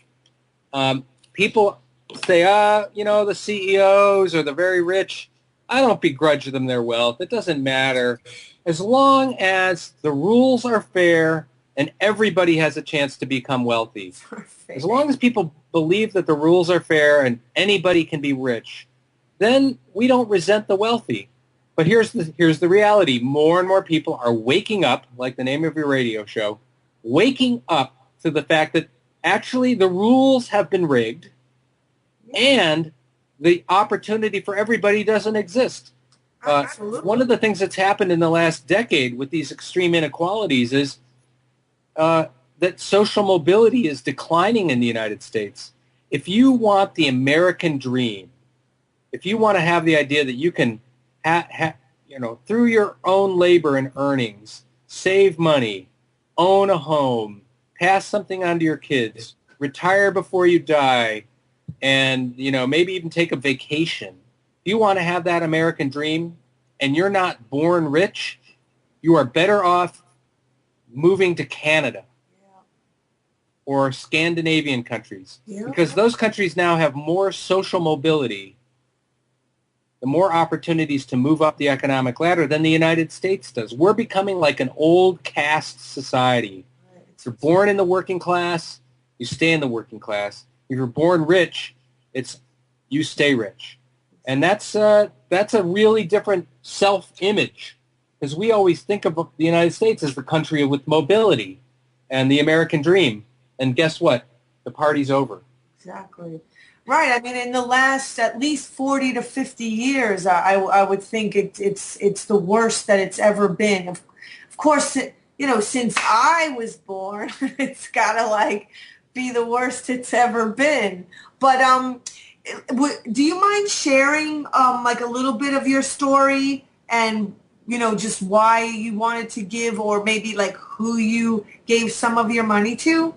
people say, the CEOs or the very rich, I don't begrudge them their wealth. It doesn't matter. As long as the rules are fair and everybody has a chance to become wealthy. As long as people believe that the rules are fair and anybody can be rich, then we don't resent the wealthy. But here's the reality. More and more people are waking up, like the name of your radio show, waking up to the fact that actually the rules have been rigged and the opportunity for everybody doesn't exist. One of the things that's happened in the last decade with these extreme inequalities is that social mobility is declining in the United States. If you want the American dream, if you want to have the idea that you can, through your own labor and earnings, save money, own a home, pass something on to your kids, retire before you die, and maybe even take a vacation. If you want to have that American dream and you're not born rich, you are better off moving to Canada or Scandinavian countries, because those countries now have more social mobility, the more opportunities to move up the economic ladder than the United States does. We're becoming like an old caste society. If you're born in the working class, you stay in the working class. If you're born rich, you stay rich. And that's a really different self-image because we always think of the United States as the country with mobility and the American dream. And guess what? The party's over. Exactly. Right. I mean, in the last at least 40 to 50 years, I would think it's the worst that it's ever been. Of course, since I was born, it's got to like be the worst it's ever been. But do you mind sharing like a little bit of your story and, just why you wanted to give, or maybe like who you gave some of your money to?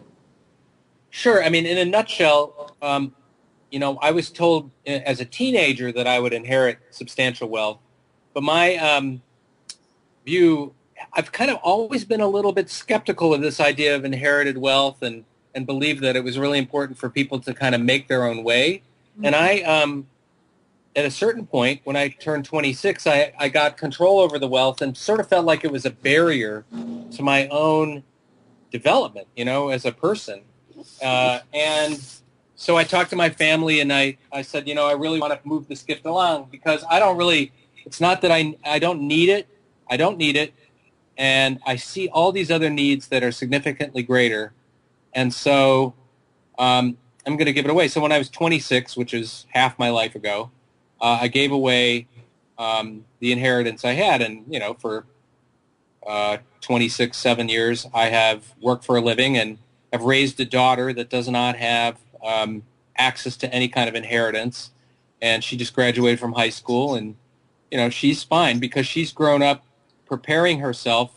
Sure. I mean, in a nutshell, I was told as a teenager that I would inherit substantial wealth. But my view, I've kind of always been a little bit skeptical of this idea of inherited wealth and believed that it was really important for people to kind of make their own way. Mm-hmm. And I, at a certain point, when I turned 26, I got control over the wealth and sort of felt like it was a barrier to my own development, as a person. And so I talked to my family and I said, I really want to move this gift along because it's not that I don't need it. I don't need it. And I see all these other needs that are significantly greater. And so I'm going to give it away. So when I was 26, which is half my life ago, I gave away the inheritance I had. And, for 7 years, I have worked for a living and have raised a daughter that does not have access to any kind of inheritance. And she just graduated from high school. And, she's fine because she's grown up preparing herself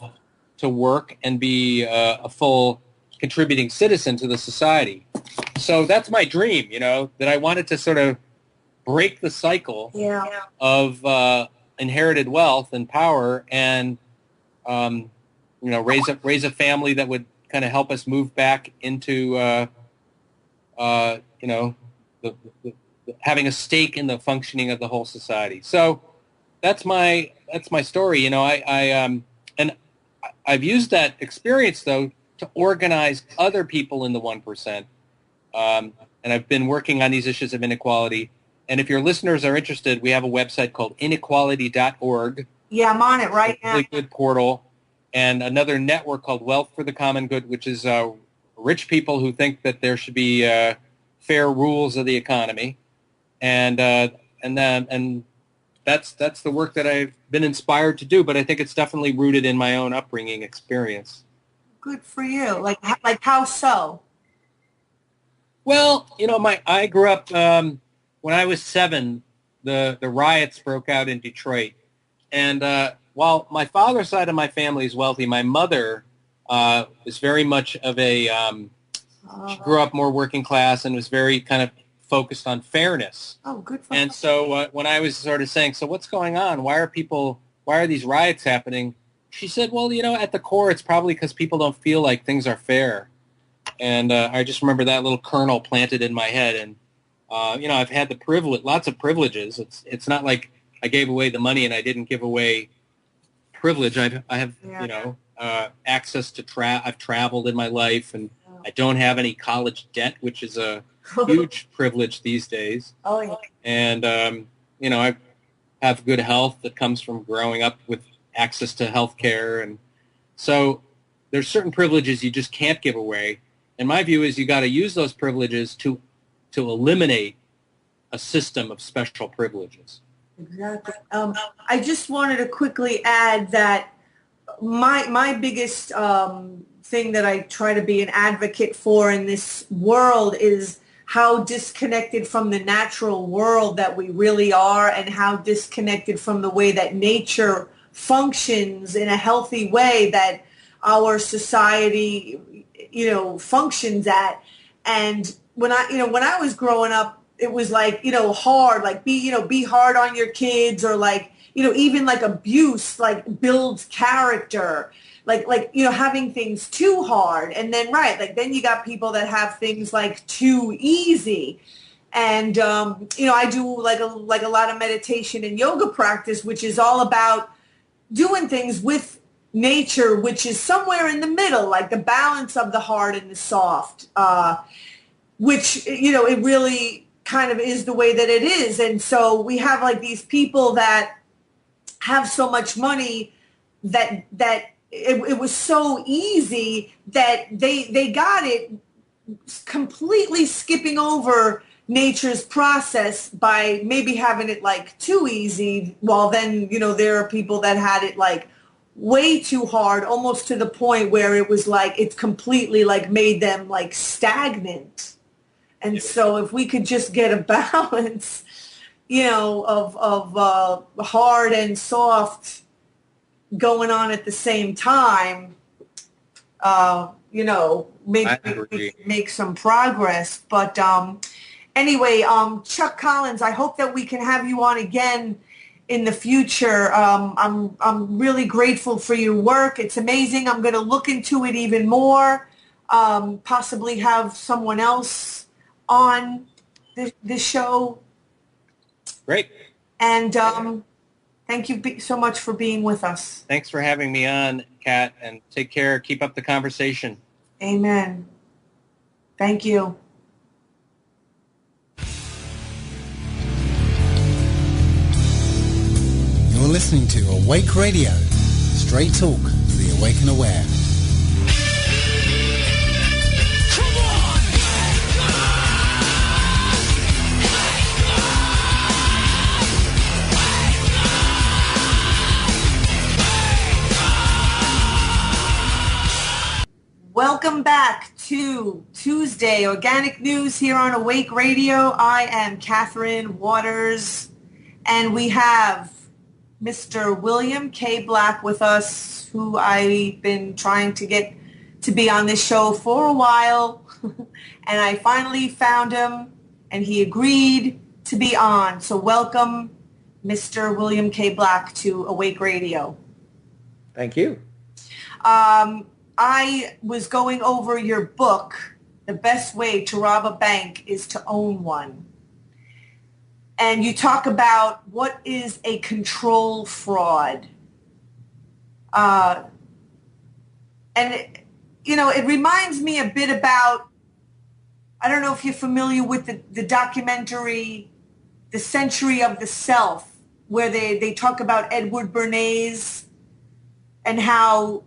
to work and be a full contributing citizen to the society. So that's my dream, that I wanted to sort of break the cycle of inherited wealth and power and, raise a family that would kind of help us move back into, having a stake in the functioning of the whole society. So that's my story. I've used that experience though to organize other people in the 1%. And I've been working on these issues of inequality. And if your listeners are interested, we have a website called inequality.org. Yeah, I'm on it right now. Really good portal. And another network called Wealth for the Common Good, which is rich people who think that there should be fair rules of the economy. And that's the work that I've been inspired to do. But I think it's definitely rooted in my own upbringing experience. Good for you. Like how so? Well, I grew up when I was 7. The riots broke out in Detroit, and while my father's side of my family is wealthy, my mother is very much of a. She grew up more working class and was very kind of focused on fairness. Oh, good for And so when I was sort of saying, so what's going on? Why are these riots happening? She said, well, at the core, it's probably because people don't feel like things are fair. And I just remember that little kernel planted in my head. And, I've had lots of privileges. It's not like I gave away the money and I didn't give away privilege. I have, access to I've traveled in my life and I don't have any college debt, which is a huge privilege these days. Oh, yeah. And, I have good health that comes from growing up with access to health care. And so there's certain privileges you just can't give away. And my view is you got to use those privileges to eliminate a system of special privileges. Exactly. I just wanted to quickly add that my biggest thing that I try to be an advocate for in this world is how disconnected from the natural world that we really are, and how disconnected from the way that nature functions in a healthy way that our society, functions at. And when I was growing up, it was like, hard, like be hard on your kids, or like, even like abuse, like builds character, like having things too hard. And then, then you got people that have things like too easy. And, I do like a lot of meditation and yoga practice, which is all about doing things with nature, which is somewhere in the middle, like the balance of the hard and the soft, which, it really kind of is the way that it is. And so we have like these people that have so much money it was so easy that they got it, completely skipping over nature's process by maybe having it like too easy, while then, there are people that had it like way too hard, almost to the point where it was like it's completely like made them like stagnant. And so if we could just get a balance, of hard and soft going on at the same time, maybe we can make some progress. But anyway, Chuck Collins, I hope that we can have you on again in the future. I'm really grateful for your work. It's amazing. I'm going to look into it even more, possibly have someone else on the show. Great. And thank you so much for being with us. Thanks for having me on, Kat, and take care. Keep up the conversation. Amen. Thank you. You're listening to Awake Radio, straight talk for the awake and aware. Welcome back to Tuesday Organic News here on Awake Radio. I am Catherine Waters, and we have Mr. William K. Black with us, who I've been trying to get to be on this show for a while, and I finally found him, and he agreed to be on. So welcome, Mr. William K. Black, to Awake Radio. Thank you. I was going over your book, The Best Way to Rob a Bank is to Own One. And you talk about what is a control fraud. And, it reminds me a bit about, I don't know if you're familiar with the documentary, The Century of the Self, where they talk about Edward Bernays and how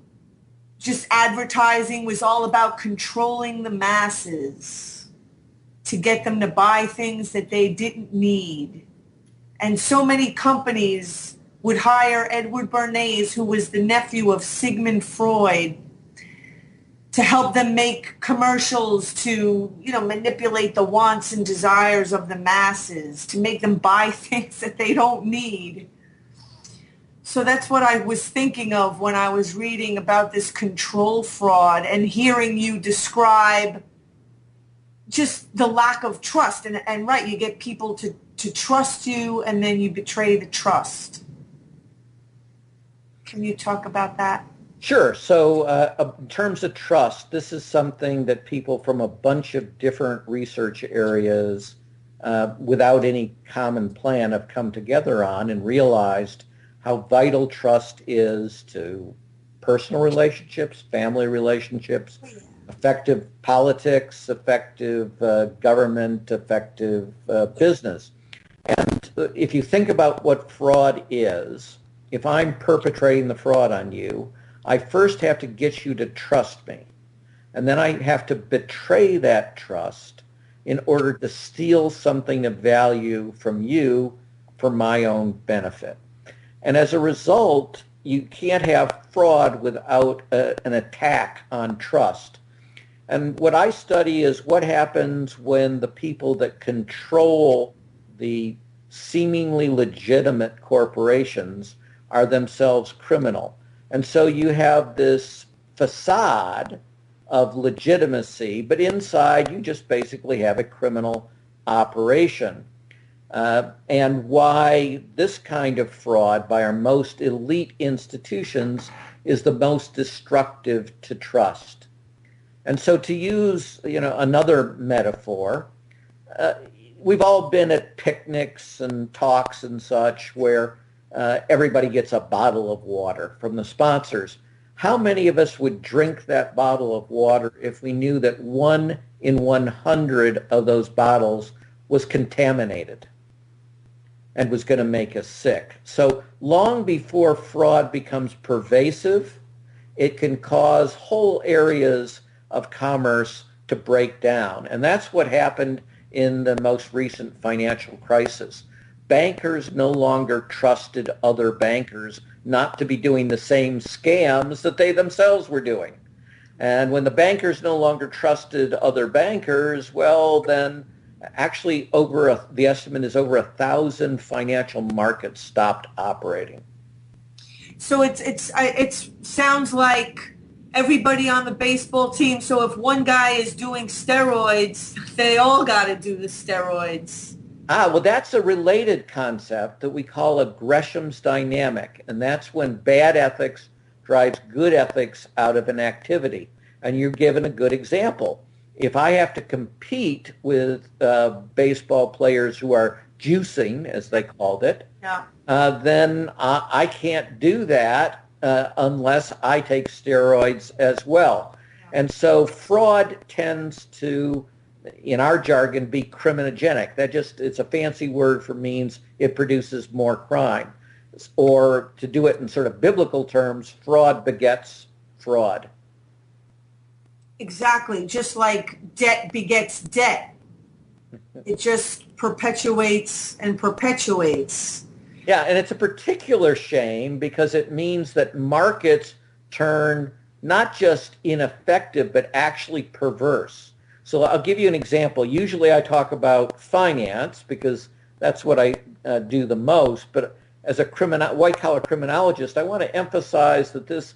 just advertising was all about controlling the masses to get them to buy things that they didn't need. And so many companies would hire Edward Bernays, who was the nephew of Sigmund Freud, to help them make commercials to, manipulate the wants and desires of the masses, to make them buy things that they don't need. So that's what I was thinking of when I was reading about this control fraud and hearing you describe just the lack of trust. And right, you get people to trust you, and then you betray the trust. Can you talk about that? Sure. So in terms of trust, this is something that people from a bunch of different research areas without any common plan have come together on and realized how vital trust is to personal relationships, family relationships, effective politics, effective government, effective business. And if you think about what fraud is, if I'm perpetrating the fraud on you, I first have to get you to trust me. And then I have to betray that trust in order to steal something of value from you for my own benefit. And as a result, you can't have fraud without an attack on trust. And what I study is what happens when the people that control the seemingly legitimate corporations are themselves criminal. And so you have this facade of legitimacy, but inside you just basically have a criminal operation. And why this kind of fraud by our most elite institutions is the most destructive to trust. And so to use, another metaphor, we've all been at picnics and talks and such where everybody gets a bottle of water from the sponsors. How many of us would drink that bottle of water if we knew that 1 in 100 of those bottles was contaminated and was going to make us sick? So long before fraud becomes pervasive, it can cause whole areas of commerce to break down. And that's what happened in the most recent financial crisis. Bankers no longer trusted other bankers not to be doing the same scams that they themselves were doing. And when the bankers no longer trusted other bankers, well, then actually the estimate is over 1,000 financial markets stopped operating. So it sounds like everybody on the baseball team. So if one guy is doing steroids, they all got to do the steroids. Well, that's a related concept that we call a Gresham's dynamic, and that's when bad ethics drives good ethics out of an activity. And you're given a good example. If I have to compete with baseball players who are juicing, as they called it, then I can't do that unless I take steroids as well. Yeah. And so fraud tends to, in our jargon, be criminogenic. It's a fancy word for means it produces more crime. Or to do it in sort of biblical terms, fraud begets fraud. Exactly, just like debt begets debt. It just perpetuates and perpetuates. Yeah, and it's a particular shame because it means that markets turn not just ineffective, but actually perverse. So I'll give you an example. Usually I talk about finance because that's what I do the most, but as a white-collar criminologist, I want to emphasize that this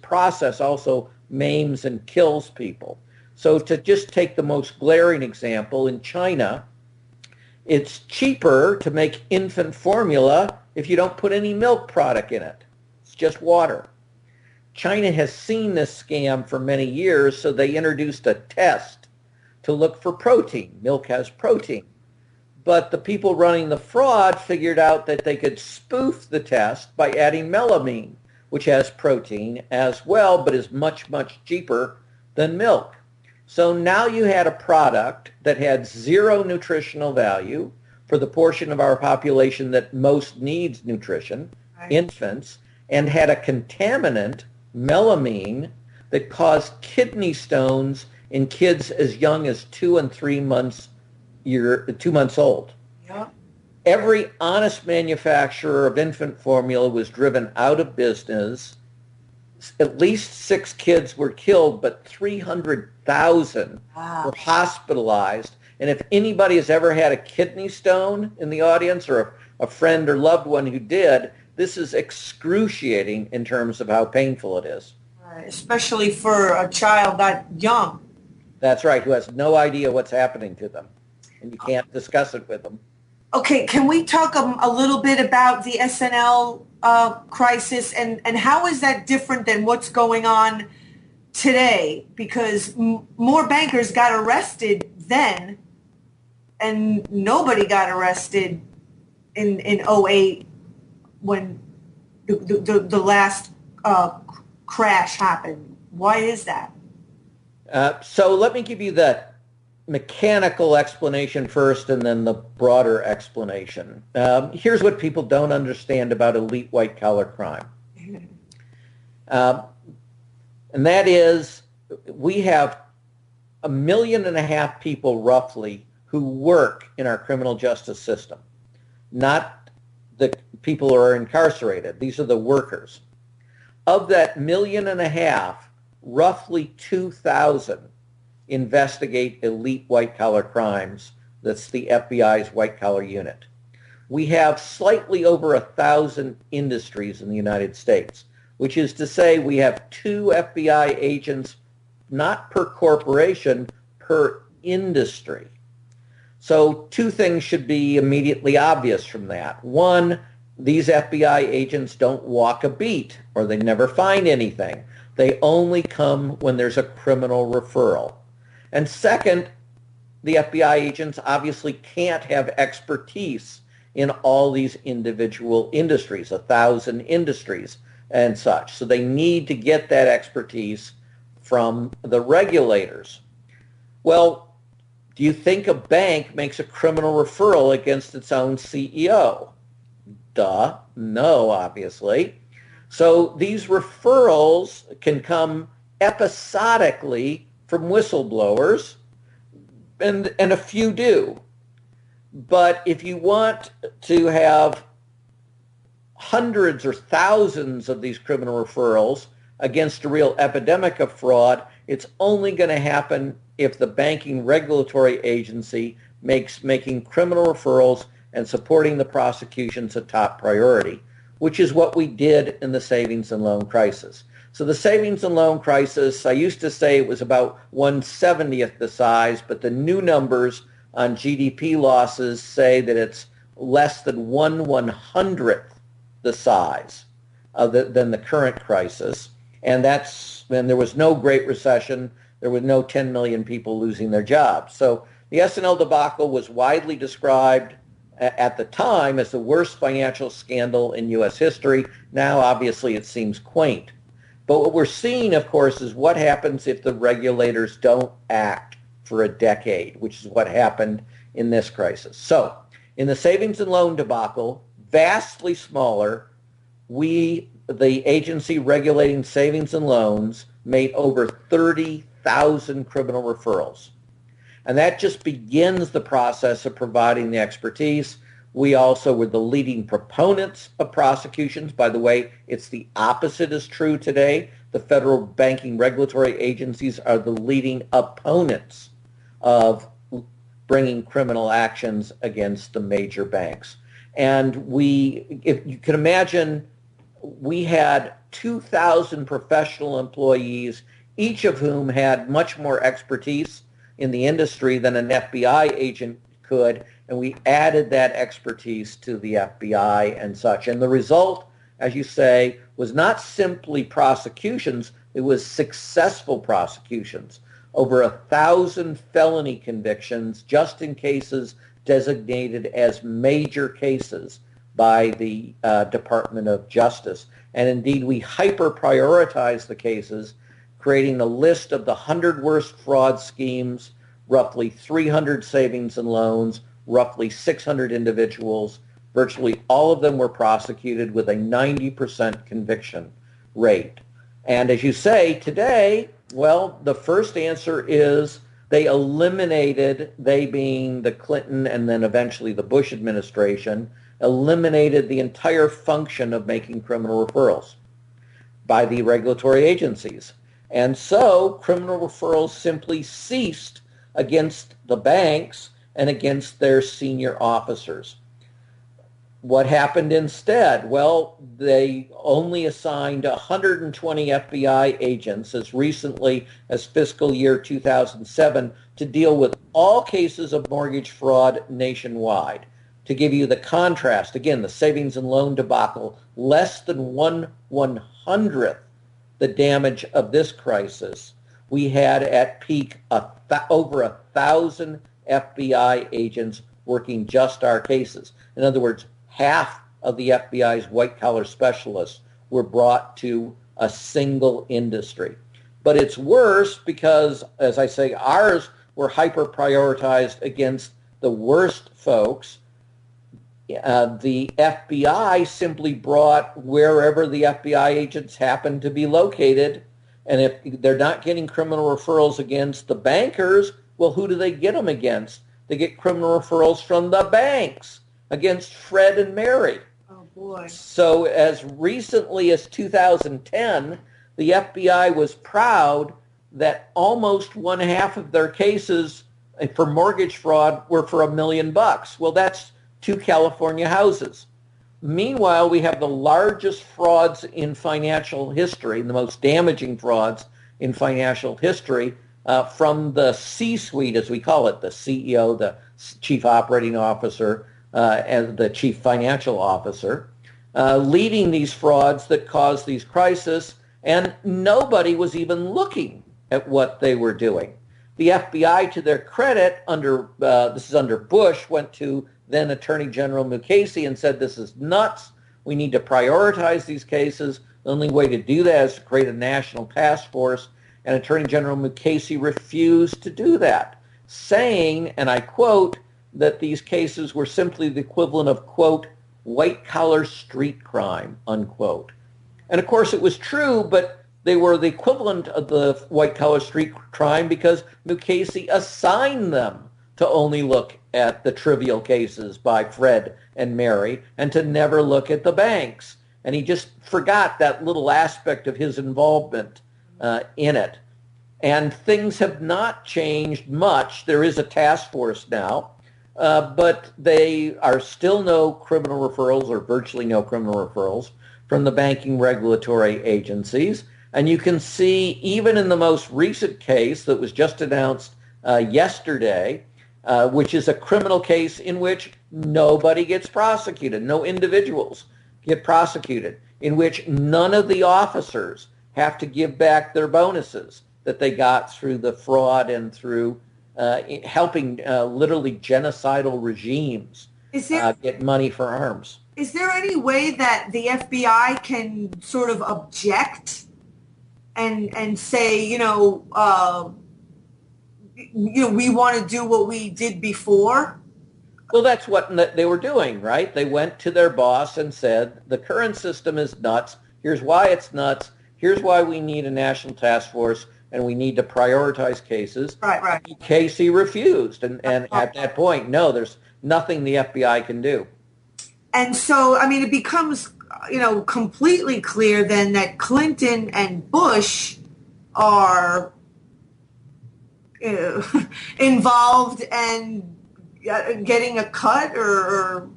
process also maims and kills people. So to just take the most glaring example, in China, it's cheaper to make infant formula if you don't put any milk product in it. It's just water. China has seen this scam for many years, so they introduced a test to look for protein. Milk has protein. But the people running the fraud figured out that they could spoof the test by adding melamine, which has protein as well, but is much, much cheaper than milk. So now you had a product that had zero nutritional value for the portion of our population that most needs nutrition, right, infants, and had a contaminant, melamine, that caused kidney stones in kids as young as 2 and 3 months, 2 months old. Yeah. Every honest manufacturer of infant formula was driven out of business. At least 6 kids were killed, but 300,000 were hospitalized. And if anybody has ever had a kidney stone in the audience, or a friend or loved one who did, this is excruciating in terms of how painful it is. Right, especially for a child that young. That's right, who has no idea what's happening to them. And you can't discuss it with them. Okay, can we talk a little bit about the SNL crisis and how is that different than what's going on today? Because more bankers got arrested then, and nobody got arrested in 2008 when the last crash happened. Why is that? So let me give you the mechanical explanation first and then the broader explanation. Here's what people don't understand about elite white-collar crime. And that is, we have 1.5 million people roughly who work in our criminal justice system, not the people who are incarcerated. These are the workers. Of that 1.5 million, roughly 2,000 investigate elite white-collar crimes. That's the FBI's white-collar unit. We have slightly over 1,000 industries in the United States, which is to say we have 2 FBI agents, not per corporation, per industry. So 2 things should be immediately obvious from that. 1, these FBI agents don't walk a beat, or they never find anything. They only come when there's a criminal referral. And second, the FBI agents obviously can't have expertise in all these individual industries, 1,000 industries and such. So they need to get that expertise from the regulators. Well, do you think a bank makes a criminal referral against its own CEO? Duh, no, obviously. So these referrals can come episodically from whistleblowers, and a few do. But if you want to have hundreds or thousands of these criminal referrals against a real epidemic of fraud, it's only going to happen if the banking regulatory agency makes making criminal referrals and supporting the prosecutions a top priority, which is what we did in the savings and loan crisis. So the savings and loan crisis, I used to say it was about 1/70th the size, but the new numbers on GDP losses say that it's less than 1/100th the size than the current crisis. And there was no Great Recession. There were no 10 million people losing their jobs. So the S&L debacle was widely described at the time as the worst financial scandal in U.S. history. Now, obviously, it seems quaint. But what we're seeing, of course, is what happens if the regulators don't act for a decade, which is what happened in this crisis. So in the savings and loan debacle, vastly smaller, the agency regulating savings and loans made over 30,000 criminal referrals. And that just begins the process of providing the expertise. We also were the leading proponents of prosecutions. By the way, it's the opposite is true today. The federal banking regulatory agencies are the leading opponents of bringing criminal actions against the major banks. And if you can imagine, we had 2,000 professional employees, each of whom had much more expertise in the industry than an FBI agent could, and we added that expertise to the FBI and such. And the result, as you say, was not simply prosecutions, it was successful prosecutions. Over 1,000 felony convictions just in cases designated as major cases by the Department of Justice. And indeed, we hyper-prioritized the cases, creating a list of the 100 worst fraud schemes, roughly 300 savings and loans, roughly 600 individuals. Virtually all of them were prosecuted with a 90% conviction rate. And as you say, today, well, the first answer is they being the Clinton and then eventually the Bush administration, eliminated the entire function of making criminal referrals by the regulatory agencies. And so criminal referrals simply ceased against the banks and against their senior officers. What happened instead? Well, they only assigned 120 FBI agents as recently as fiscal year 2007 to deal with all cases of mortgage fraud nationwide. To give you the contrast, again, the savings and loan debacle, less than 1/100th the damage of this crisis. We had at peak over 1,000 FBI agents working just our cases. In other words, half of the FBI's white-collar specialists were brought to a single industry. But it's worse because, as I say, ours were hyper-prioritized against the worst folks. The FBI simply brought wherever the FBI agents happened to be located. And if they're not getting criminal referrals against the bankers, well, who do they get them against? They get criminal referrals from the banks against Fred and Mary. Oh, boy. So as recently as 2010, the FBI was proud that almost one half of their cases for mortgage fraud were for $1 million. Well, that's 2 California houses. Meanwhile, we have the largest frauds in financial history, the most damaging frauds in financial history from the C-suite, as we call it, the CEO, the chief operating officer, and the chief financial officer, leading these frauds that caused these crises, and nobody was even looking at what they were doing. The FBI, to their credit, this is under Bush, went to then Attorney General Mukasey and said, this is nuts. We need to prioritize these cases. The only way to do that is to create a national task force. And Attorney General Mukasey refused to do that, saying, and I quote, that these cases were simply the equivalent of, quote, white-collar street crime, unquote. And of course it was true, but they were the equivalent of the white-collar street crime because Mukasey assigned them to only look at the trivial cases by Fred and Mary and to never look at the banks. And he just forgot that little aspect of his involvement in it. And things have not changed much. There is a task force now, but they are still no criminal referrals or virtually no criminal referrals from the banking regulatory agencies. And you can see even in the most recent case that was just announced yesterday, which is a criminal case in which nobody gets prosecuted, no individuals get prosecuted, in which none of the officers have to give back their bonuses that they got through the fraud and through helping literally genocidal regimes get money for arms. Is there any way that the FBI can sort of object and say, we want to do what we did before? Well, that's what they were doing, right? They went to their boss and said, the current system is nuts. Here's why it's nuts. Here's why we need a national task force and we need to prioritize cases. Right. Casey refused. And at that point, no, there's nothing the FBI can do. And so, it becomes, completely clear then that Clinton and Bush are involved and getting a cut or...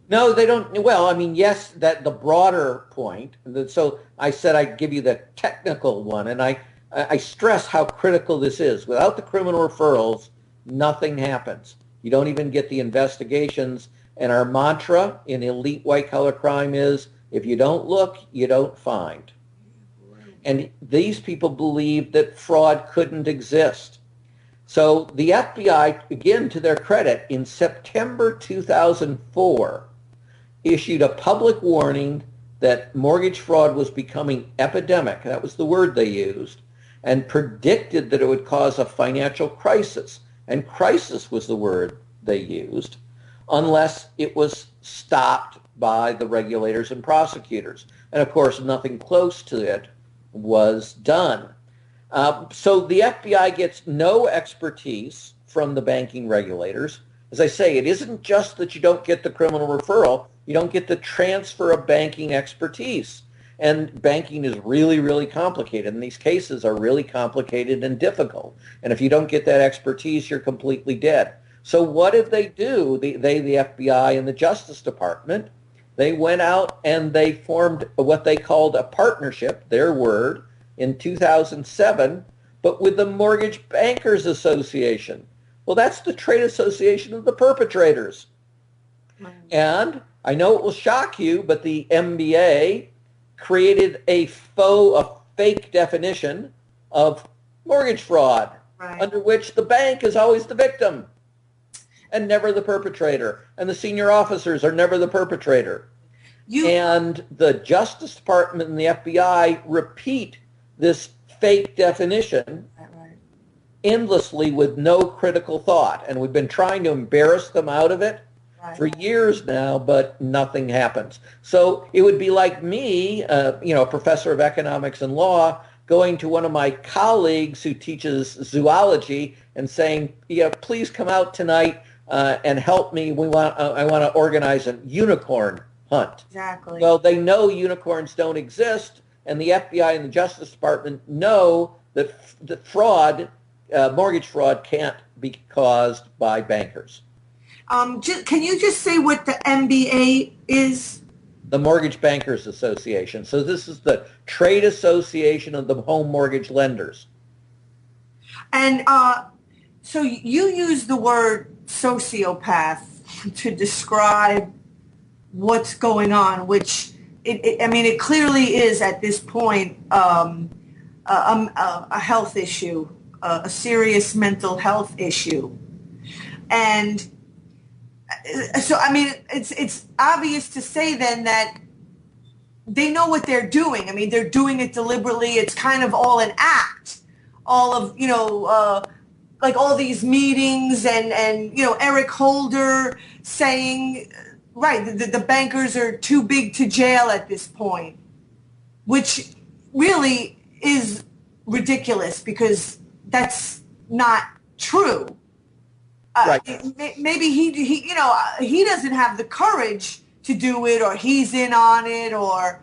No, they don't. Well, yes, that the broader point. So I said I'd give you the technical one, and I stress how critical this is. Without the criminal referrals, nothing happens. You don't even get the investigations. And our mantra in elite white-collar crime is, if you don't look, you don't find. And these people believed that fraud couldn't exist. So the FBI, again, to their credit, in September 2004, issued a public warning that mortgage fraud was becoming epidemic, that was the word they used, and predicted that it would cause a financial crisis. And crisis was the word they used, unless it was stopped by the regulators and prosecutors. And of course, nothing close to it was done. So the FBI gets no expertise from the banking regulators. As I say, it isn't just that you don't get the criminal referral, you don't get the transfer of banking expertise. And banking is really, really complicated, and these cases are really complicated and difficult. And if you don't get that expertise, you're completely dead. So what did they do? The FBI and the Justice Department, they went out and they formed what they called a partnership, their word, in 2007, but with the Mortgage Bankers Association. Well, that's the trade association of the perpetrators. And I know it will shock you, but the MBA created a fake definition of mortgage fraud, right, under which the bank is always the victim and never the perpetrator, and the senior officers are never the perpetrator. And the Justice Department and the FBI repeat this fake definition endlessly with no critical thought. And we've been trying to embarrass them out of it for years now, but nothing happens. So it would be like me, a professor of economics and law, going to one of my colleagues who teaches zoology and saying, please come out tonight and help me. I want to organize a unicorn hunt. Exactly. Well, they know unicorns don't exist, and the FBI and the Justice Department know that the fraud, mortgage fraud, can't be caused by bankers. Can you just say what the MBA is? The Mortgage Bankers Association. So this is the trade association of the home mortgage lenders. And so you use the word sociopath to describe what's going on, which it clearly is at this point a health issue, a serious mental health issue. And so, it's obvious to say then that they know what they're doing. They're doing it deliberately. It's kind of all an act. All of, like all these meetings and Eric Holder saying right, the bankers are too big to jail at this point, which really is ridiculous because that's not true. Right. Maybe he, you know, he doesn't have the courage to do it, or he's in on it, or,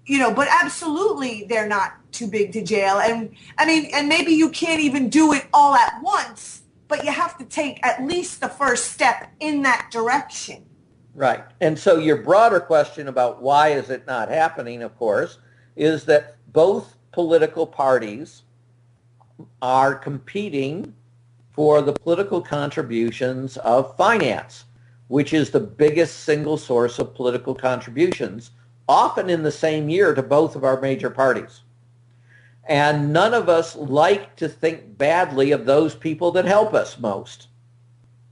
you know, but absolutely they're not too big to jail. And I mean, and maybe you can't even do it all at once, but you have to take at least the first step in that direction. Right. And so your broader question about why is it not happening, of course, is that both political parties are competing for the political contributions of finance, which is the biggest single source of political contributions, often in the same year to both of our major parties. And none of us like to think badly of those people that help us most,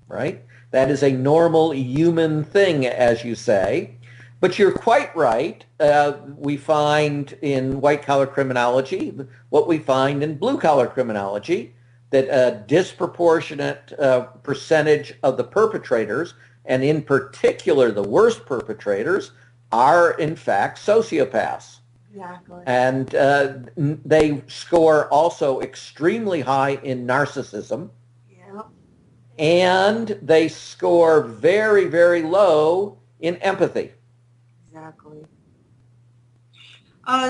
right? That is a normal human thing, as you say. But you're quite right. We find in white-collar criminology what we find in blue-collar criminology, that a disproportionate percentage of the perpetrators, and in particular the worst perpetrators, are in fact sociopaths. Exactly. And they score also extremely high in narcissism. Yeah. And they score very, very low in empathy. Exactly.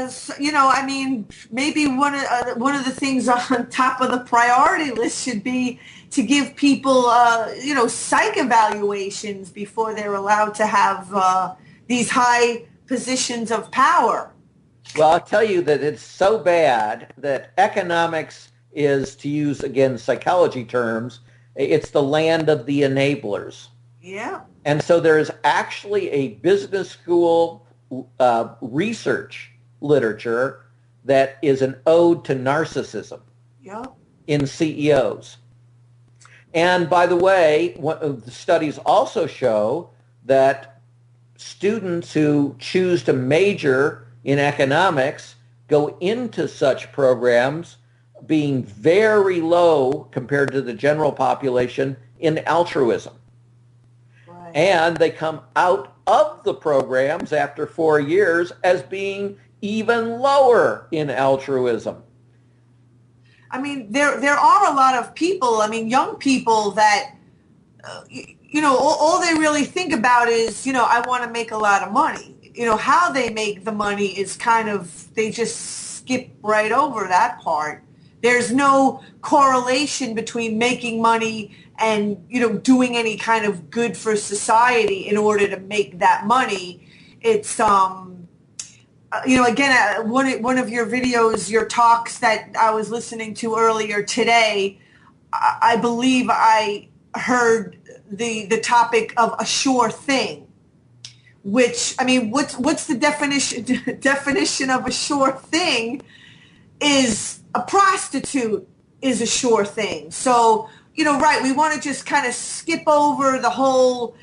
So, you know, I mean, maybe one of the things on top of the priority list should be to give people, you know, psych evaluations before they're allowed to have these high positions of power. Well, I'll tell you that it's so bad that economics is, to use, again, psychology terms, it's the land of the enablers. Yeah. And so there is actually a business school research literature that is an ode to narcissism in CEOs. And by the way, the studies also show that students who choose to major in economics go into such programs being very low compared to the general population in altruism. Right. And they come out of the programs after 4 years as being even lower in altruism. I mean, there are a lot of people, I mean, young people that, you know, all they really think about is, you know, I want to make a lot of money. You know, how they make the money is kind of, they just skip right over that part. There's no correlation between making money and, you know, doing any kind of good for society in order to make that money. It's, you know, again, one of your videos, your talks that I was listening to earlier today, I believe I heard the topic of a sure thing. Which, I mean, what's the definition of a sure thing is a prostitute is a sure thing. So, you know, right, we want to just kind of skip over the whole,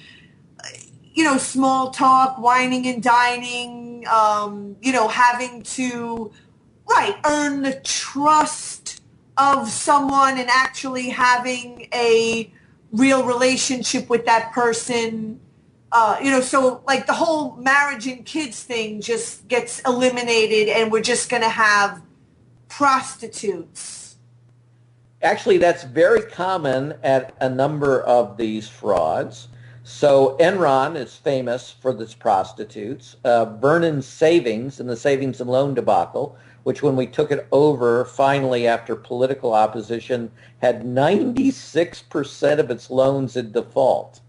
you know, small talk, whining and dining, you know, having to, right, earn the trust of someone and actually having a real relationship with that person. You know, so like the whole marriage and kids thing just gets eliminated and we're just going to have prostitutes. Actually, that's very common at a number of these frauds. So Enron is famous for its prostitutes. Vernon Savings in the savings and loan debacle, which when we took it over finally after political opposition, had 96% of its loans in default.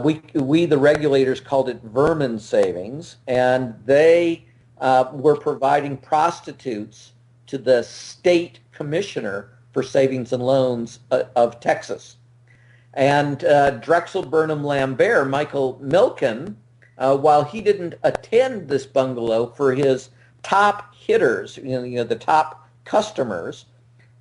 We, the regulators, called it vermin savings, and they were providing prostitutes to the state commissioner for savings and loans of Texas. And Drexel Burnham Lambert, Michael Milken, while he didn't attend this bungalow for his top hitters, you know, the top customers,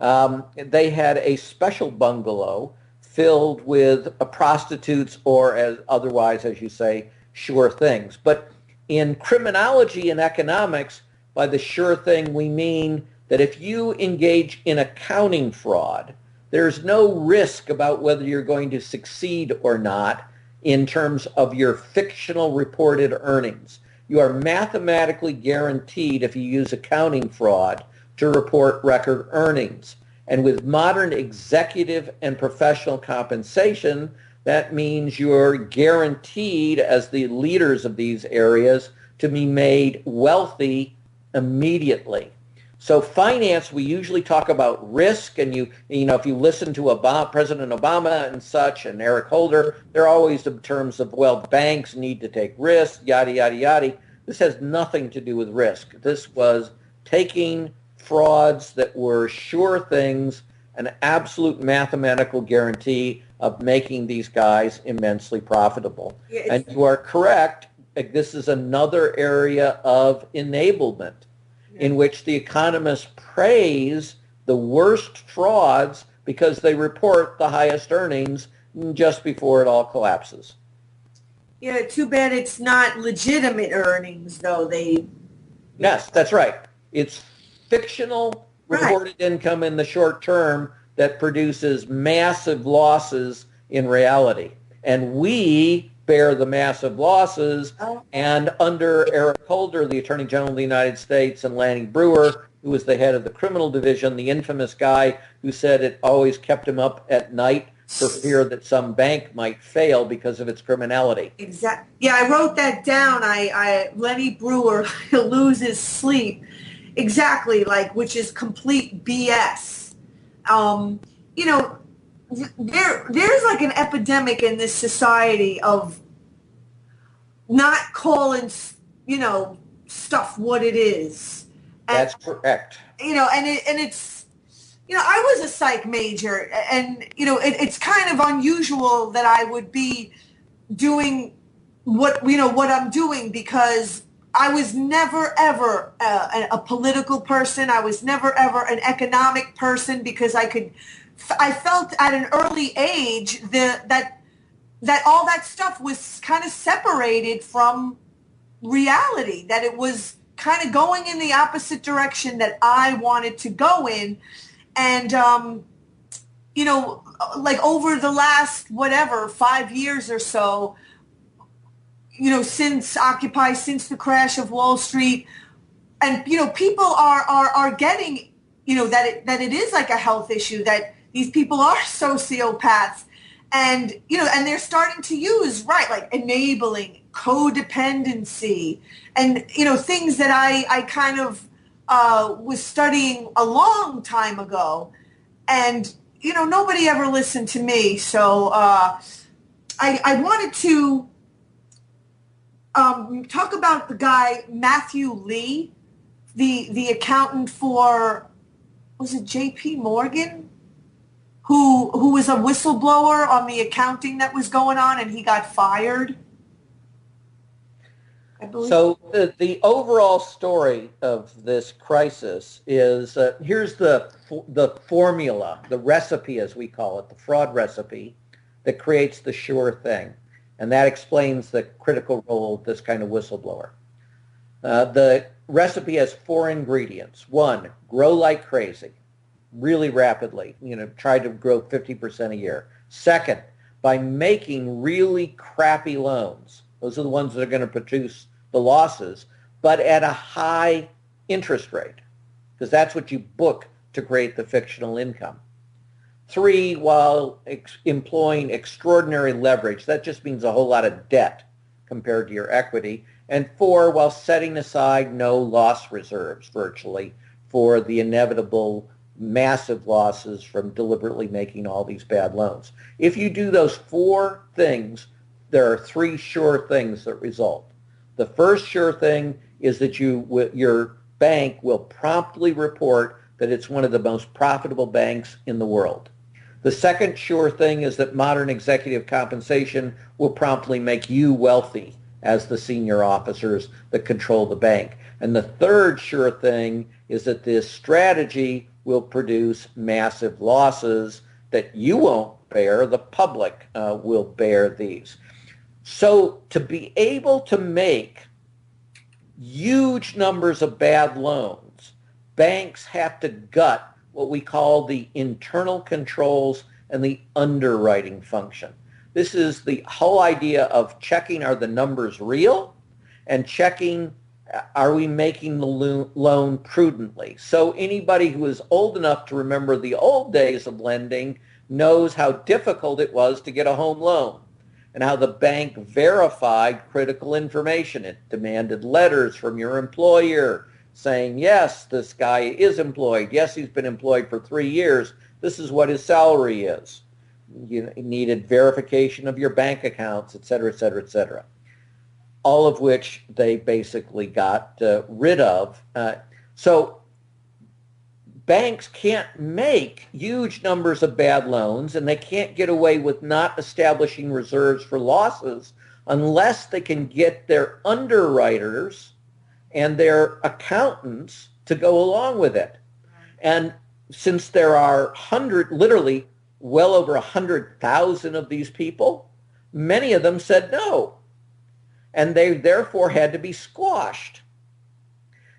they had a special bungalow filled with prostitutes or as otherwise, as you say, sure things. But in criminology and economics, by the sure thing, we mean that if you engage in accounting fraud, there's no risk about whether you're going to succeed or not in terms of your fictional reported earnings. You are mathematically guaranteed, if you use accounting fraud, to report record earnings. And with modern executive and professional compensation, that means you're guaranteed, as the leaders of these areas, to be made wealthy immediately. So finance, we usually talk about risk, and you know, if you listen to President Obama and such, and Eric Holder, they're always in terms of, well, banks need to take risks, yada, yada, yada. This has nothing to do with risk. This was taking frauds that were sure things, an absolute mathematical guarantee of making these guys immensely profitable. And you are correct, this is another area of enablement in which the economists praise the worst frauds because they report the highest earnings just before it all collapses. Yeah, too bad it's not legitimate earnings, though. Yes, that's right. It's fictional reported income in the short term that produces massive losses in reality. And we bear the massive losses, and under Eric Holder, the Attorney General of the United States, and Lanny Breuer, who was the head of the criminal division, the infamous guy who said it always kept him up at night for fear that some bank might fail because of its criminality. Exactly. Yeah, I wrote that down. Lenny Brewer, he'll lose his sleep. Exactly, which is complete BS. You know, there's like an epidemic in this society of not calling, you know, stuff what it is. And, that's correct. You know, and it's, you know, I was a psych major, and, you know, it's kind of unusual that I would be doing what I'm doing, because I was never, ever a political person. I was never, ever an economic person, because I felt at an early age that all that stuff was kind of separated from reality, that it was kind of going in the opposite direction that I wanted to go in. And, you know, like over the last, 5 years or so, you know, since Occupy, since the crash of Wall Street, and, you know, people are getting, you know, that it is like a health issue, that these people are sociopaths, and, you know, and they're starting to use, like enabling, codependency, and, you know, things that I kind of was studying a long time ago, and, you know, nobody ever listened to me. So I wanted to talk about the guy Matthew Lee, the accountant for, was it J.P. Morgan, who was a whistleblower on the accounting that was going on, and he got fired, I believe. So the overall story of this crisis is, here's the formula, the recipe as we call it, the fraud recipe that creates the sure thing. And that explains the critical role of this kind of whistleblower. The recipe has 4 ingredients. 1, grow like crazy, really rapidly. You know, try to grow 50% a year. 2nd, by making really crappy loans. Those are the ones that are going to produce the losses, but at a high interest rate, because that's what you book to create the fictional income. 3, while employing extraordinary leverage. That just means a whole lot of debt compared to your equity. And 4, while setting aside no loss reserves virtually for the inevitable massive losses from deliberately making all these bad loans. If you do those 4 things, there are 3 sure things that result. The first sure thing is that your bank will promptly report that it's one of the most profitable banks in the world. The second sure thing is that modern executive compensation will promptly make you wealthy as the senior officers that control the bank. And the third sure thing is that this strategy will produce massive losses that you won't bear, the public will bear these. So to be able to make huge numbers of bad loans, banks have to gut what we call the internal controls and the underwriting function. This is the whole idea of checking, are the numbers real, and checking, are we making the loan prudently. So anybody who is old enough to remember the old days of lending knows how difficult it was to get a home loan and how the bank verified critical information. It demanded letters from your employer saying, yes, this guy is employed. Yes, he's been employed for 3 years. This is what his salary is. You needed verification of your bank accounts, et cetera, et cetera, et cetera. All of which they basically got rid of. So banks can't make huge numbers of bad loans, and they can't get away with not establishing reserves for losses unless they can get their underwriters and their accountants to go along with it. And since there are literally well over 100,000 of these people, many of them said no. And they therefore had to be squashed.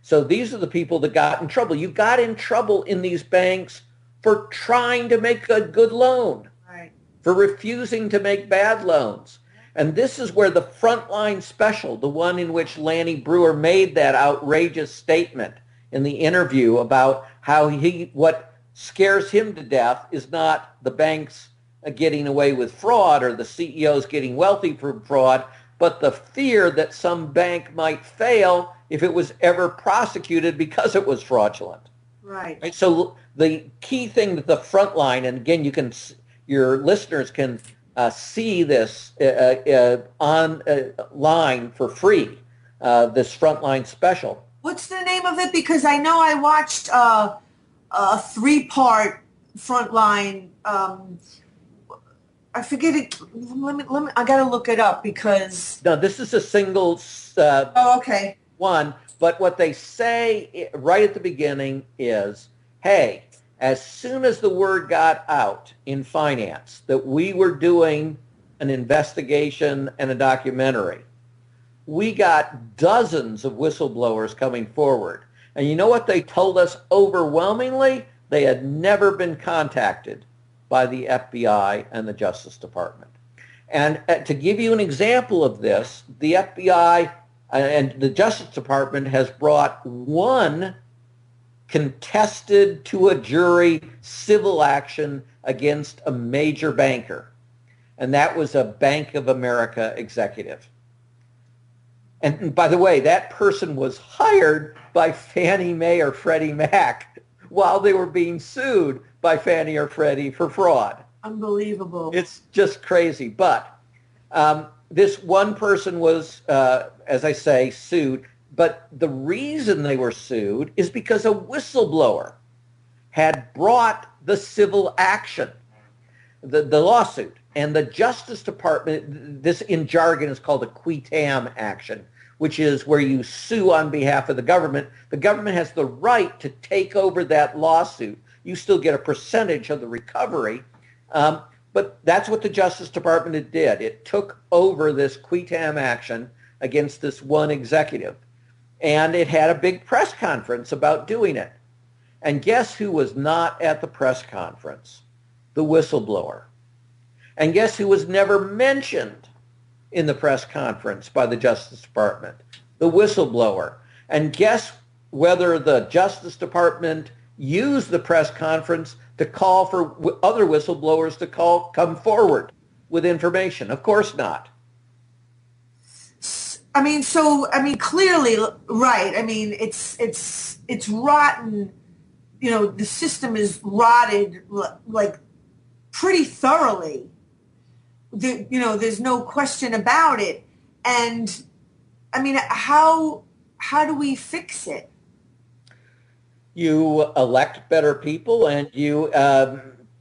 So these are the people that got in trouble. You got in trouble in these banks for trying to make a good loan, Right. for refusing to make bad loans. And this is where the Frontline special, the one in which Lanny Brewer made that outrageous statement in the interview about how what scares him to death is not the banks getting away with fraud or the CEOs getting wealthy from fraud, but the fear that some bank might fail if it was ever prosecuted because it was fraudulent. Right. Right? So the key thing that the Frontline, and again, your listeners can see this online for free, this Frontline special. What's the name of it? Because I know I watched a 3-part Frontline. I forget it. Let me. I gotta look it up because. No, this is a single Okay. one. But what they say right at the beginning is, hey, as soon as the word got out in finance that we were doing an investigation and a documentary, we got dozens of whistleblowers coming forward. And you know what they told us overwhelmingly? They had never been contacted by the FBI and the Justice Department. And to give you an example of this, the FBI and the Justice Department has brought one contested to a jury civil action against a major banker. And that was a Bank of America executive. And by the way, that person was hired by Fannie Mae or Freddie Mac while they were being sued by Fannie or Freddie for fraud. Unbelievable. It's just crazy. But this one person was, as I say, sued. But the reason they were sued is because a whistleblower had brought the civil action, the lawsuit. And the Justice Department, this in jargon is called a qui tam action, which is where you sue on behalf of the government. The government has the right to take over that lawsuit. You still get a percentage of the recovery. But that's what the Justice Department did. It took over this qui tam action against this one executive. And it had a big press conference about doing it. And guess who was not at the press conference? The whistleblower. And guess who was never mentioned in the press conference by the Justice Department? The whistleblower. And guess whether the Justice Department used the press conference to call for other whistleblowers to come forward with information? Of course not. Clearly, right. It's rotten. The system is rotted, like, pretty thoroughly. There's no question about it. And, how do we fix it? You elect better people, and you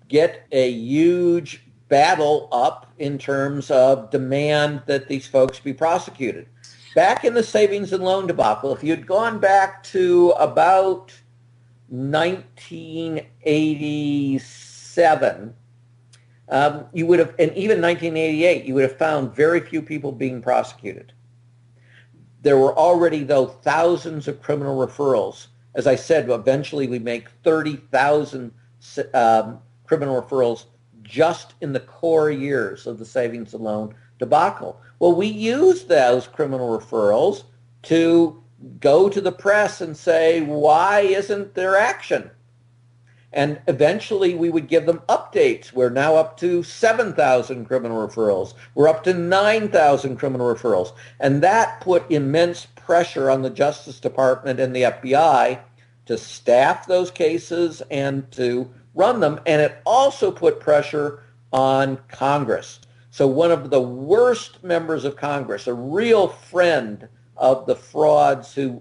get a huge battle up in terms of demand that these folks be prosecuted. Back in the savings and loan debacle, if you'd gone back to about 1987, you would have, and even 1988, you would have found very few people being prosecuted. There were already, though, thousands of criminal referrals. As I said, eventually we make 30,000 criminal referrals just in the core years of the savings and loan debacle. Well, we used those criminal referrals to go to the press and say, why isn't there action? And eventually we would give them updates. We're now up to 7,000 criminal referrals. We're up to 9,000 criminal referrals. And that put immense pressure on the Justice Department and the FBI to staff those cases and to run them. And it also put pressure on Congress. So one of the worst members of Congress, a real friend of the frauds who,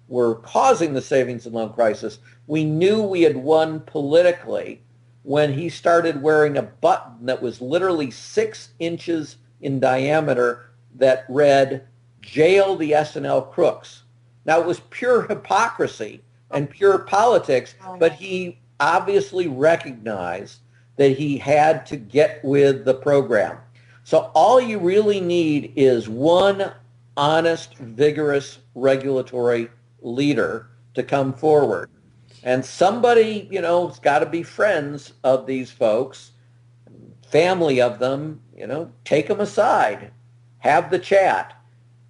were causing the savings and loan crisis, we knew we had won politically when he started wearing a button that was literally 6 inches in diameter that read, "Jail the S&L crooks." Now, it was pure hypocrisy and pure politics, but he obviously recognized that he had to get with the program. So all you really need is one honest, vigorous regulatory leader to come forward. And somebody, has got to be friends of these folks, family of them, take them aside, have the chat,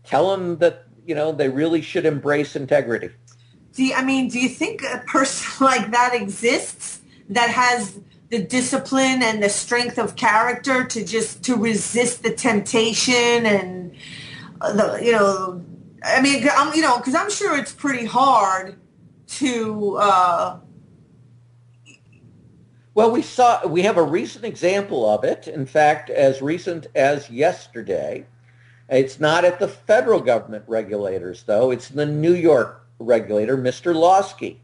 tell them that, they really should embrace integrity. Do you think a person like that exists that has the discipline and the strength of character to resist the temptation and because I'm sure it's pretty hard to. Well, we have a recent example of it. In fact, as recent as yesterday. It's not at the federal government regulators, though. It's the New York regulator, Mr. Lawsky.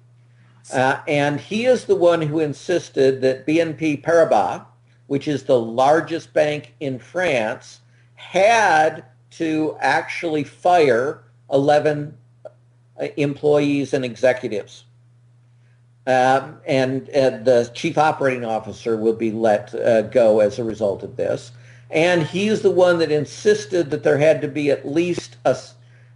And he is the one who insisted that BNP Paribas, which is the largest bank in France, had to actually fire 11 employees and executives. And the chief operating officer will be let go as a result of this. And he's the one that insisted that there had to be at least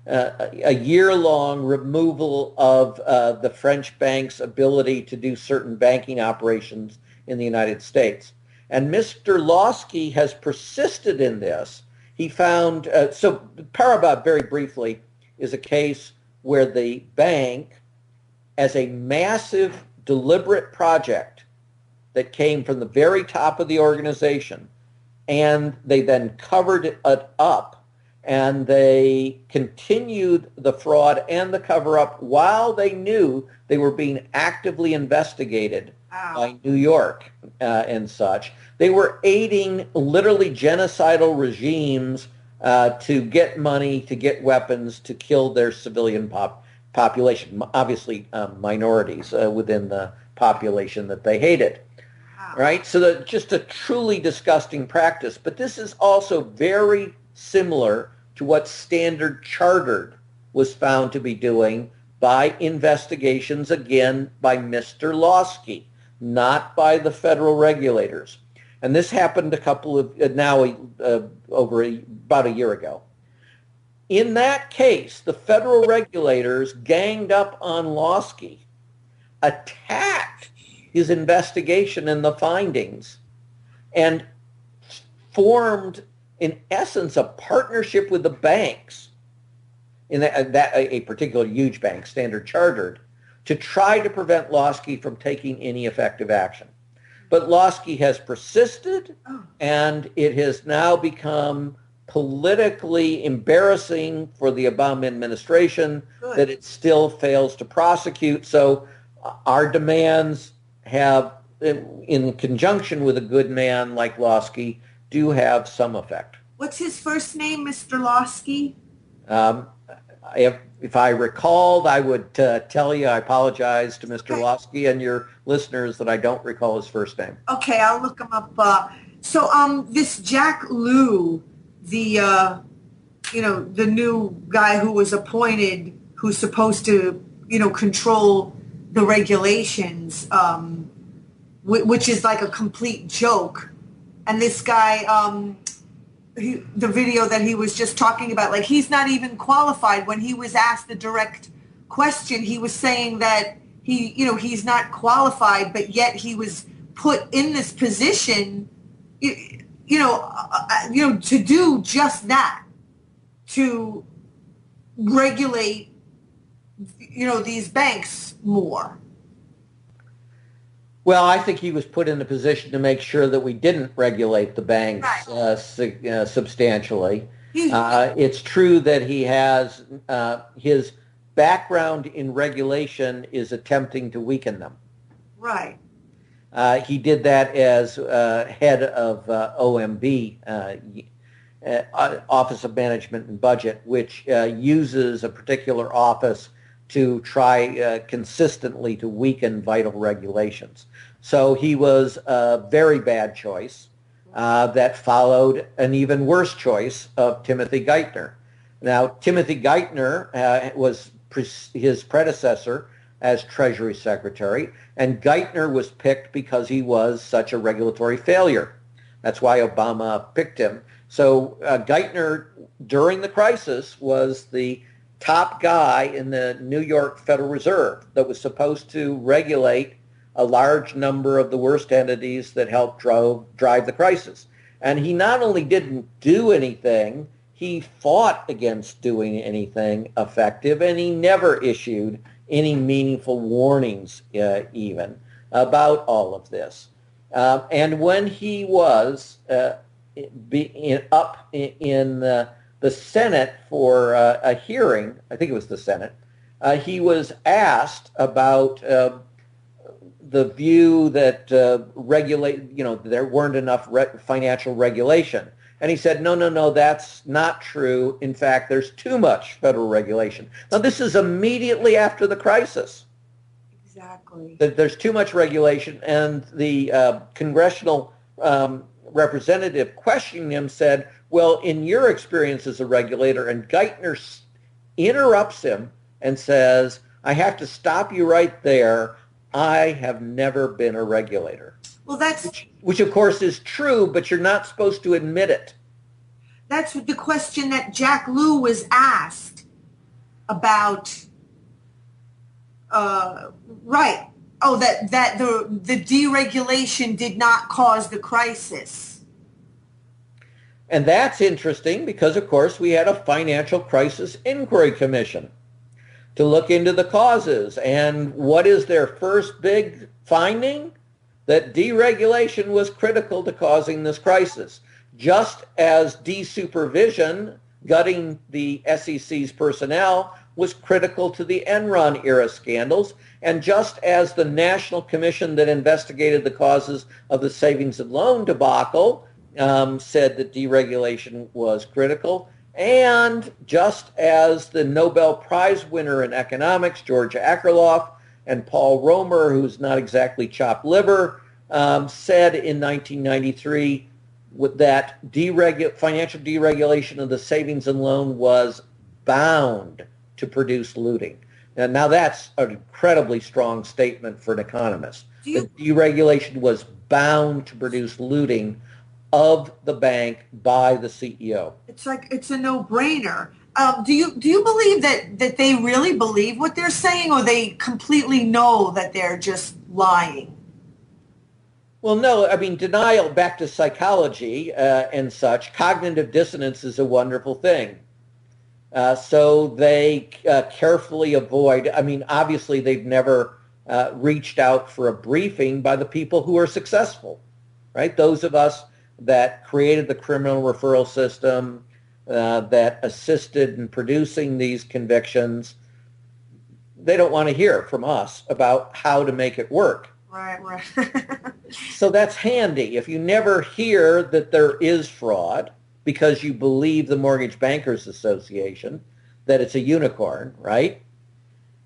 a year-long removal of the French bank's ability to do certain banking operations in the United States. And Mr. Lawsky has persisted in this. He found, so Paribas, very briefly, is a case where the bank, as a massive, deliberate project that came from the very top of the organization, and they then covered it up, and they continued the fraud and the cover-up while they knew they were being actively investigated by New York and such. They were aiding literally genocidal regimes to get money, to get weapons, to kill their civilian population, obviously minorities within the population that they hated. Right? So just a truly disgusting practice. But this is also very similar to what Standard Chartered was found to be doing by investigations, again, by Mr. Lawsky, not by the federal regulators. And this happened about a year ago. In that case, the federal regulators ganged up on Lawsky, attacked his investigation and the findings, and formed, in essence, a partnership with the banks, in a particular huge bank, Standard Chartered, to try to prevent Lawsky from taking any effective action. But Lawsky has persisted, and it has now become politically embarrassing for the Obama administration that it still fails to prosecute. So our demands have, in conjunction with a good man like Lawsky, do have some effect. What's his first name, Mr. Lawsky? If I recalled, I would tell you. I apologize to Mr. Lawsky and your listeners that I don't recall his first name. Okay, I'll look him up. So this Jack Lew, the new guy who was appointed, who's supposed to, control the regulations, which is like a complete joke. And this guy, the video that he was just talking about, like, he's not even qualified. When he was asked the direct question, he was saying that he's not qualified, but yet he was put in this position, to do just that, to regulate, these banks more? Well, I think he was put in a position to make sure that we didn't regulate the banks substantially. It's true that he has his background in regulation is attempting to weaken them. Right. He did that as head of OMB, Office of Management and Budget, which uses a particular office to try consistently to weaken vital regulations. So he was a very bad choice that followed an even worse choice of Timothy Geithner. Now, Timothy Geithner was his predecessor as Treasury Secretary, and Geithner was picked because he was such a regulatory failure. That's why Obama picked him. So Geithner, during the crisis, was the top guy in the New York Federal Reserve that was supposed to regulate a large number of the worst entities that helped drive the crisis. And he not only didn't do anything, he fought against doing anything effective, and he never issued any meaningful warnings even about all of this. And when he was up in the Senate for a hearing, I think it was the Senate, he was asked about the view that there weren't enough financial regulation. And he said, no, that's not true. In fact, there's too much federal regulation. Now, this is immediately after the crisis. Exactly. There's too much regulation, and the congressional representative questioning him said, well, in your experience as a regulator, and Geithner interrupts him and says, I have to stop you right there. I have never been a regulator. Well, which of course is true, but you're not supposed to admit it. That's the question that Jack Lew was asked about. Right. Oh, that the deregulation did not cause the crisis. And that's interesting because, of course, we had a Financial Crisis Inquiry Commission to look into the causes. And what is their first big finding? That deregulation was critical to causing this crisis. Just as desupervision, gutting the SEC's personnel, was critical to the Enron era scandals, and just as the National Commission that investigated the causes of the savings and loan debacle said that deregulation was critical, and just as the Nobel Prize winner in economics, George Akerlof, and Paul Romer, who's not exactly chopped liver, said in 1993 that financial deregulation of the savings and loan was bound to produce looting. Now that's an incredibly strong statement for an economist. That deregulation was bound to produce looting of the bank by the CEO. It's like it's a no-brainer. Do you believe that they really believe what they're saying, or they completely know that they're just lying? Well, no. I mean, denial, back to psychology and such, cognitive dissonance is a wonderful thing. So they carefully avoid, I mean, obviously they've never reached out for a briefing by the people who are successful, right? Those of us that created the criminal referral system, that assisted in producing these convictions, they don't want to hear from us about how to make it work. Right. So that's handy. If you never hear that there is fraud because you believe the Mortgage Bankers Association, that it's a unicorn, right?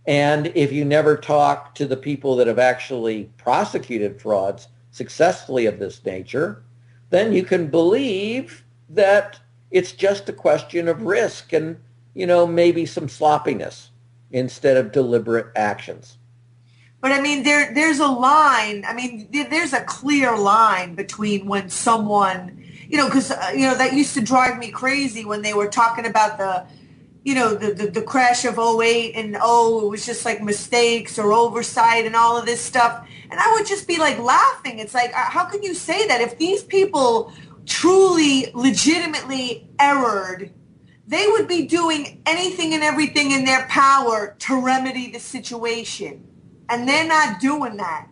And if you never talk to the people that have actually prosecuted frauds successfully of this nature, then you can believe that it's just a question of risk and, maybe some sloppiness instead of deliberate actions. But I mean, there's a line. I mean, there's a clear line between when someone, because, that used to drive me crazy when they were talking about the crash of '08 and, it was just like mistakes or oversight and all of this stuff. And I would just be like laughing. It's like, how can you say that? If these people truly, legitimately erred, they would be doing anything and everything in their power to remedy the situation. And they're not doing that.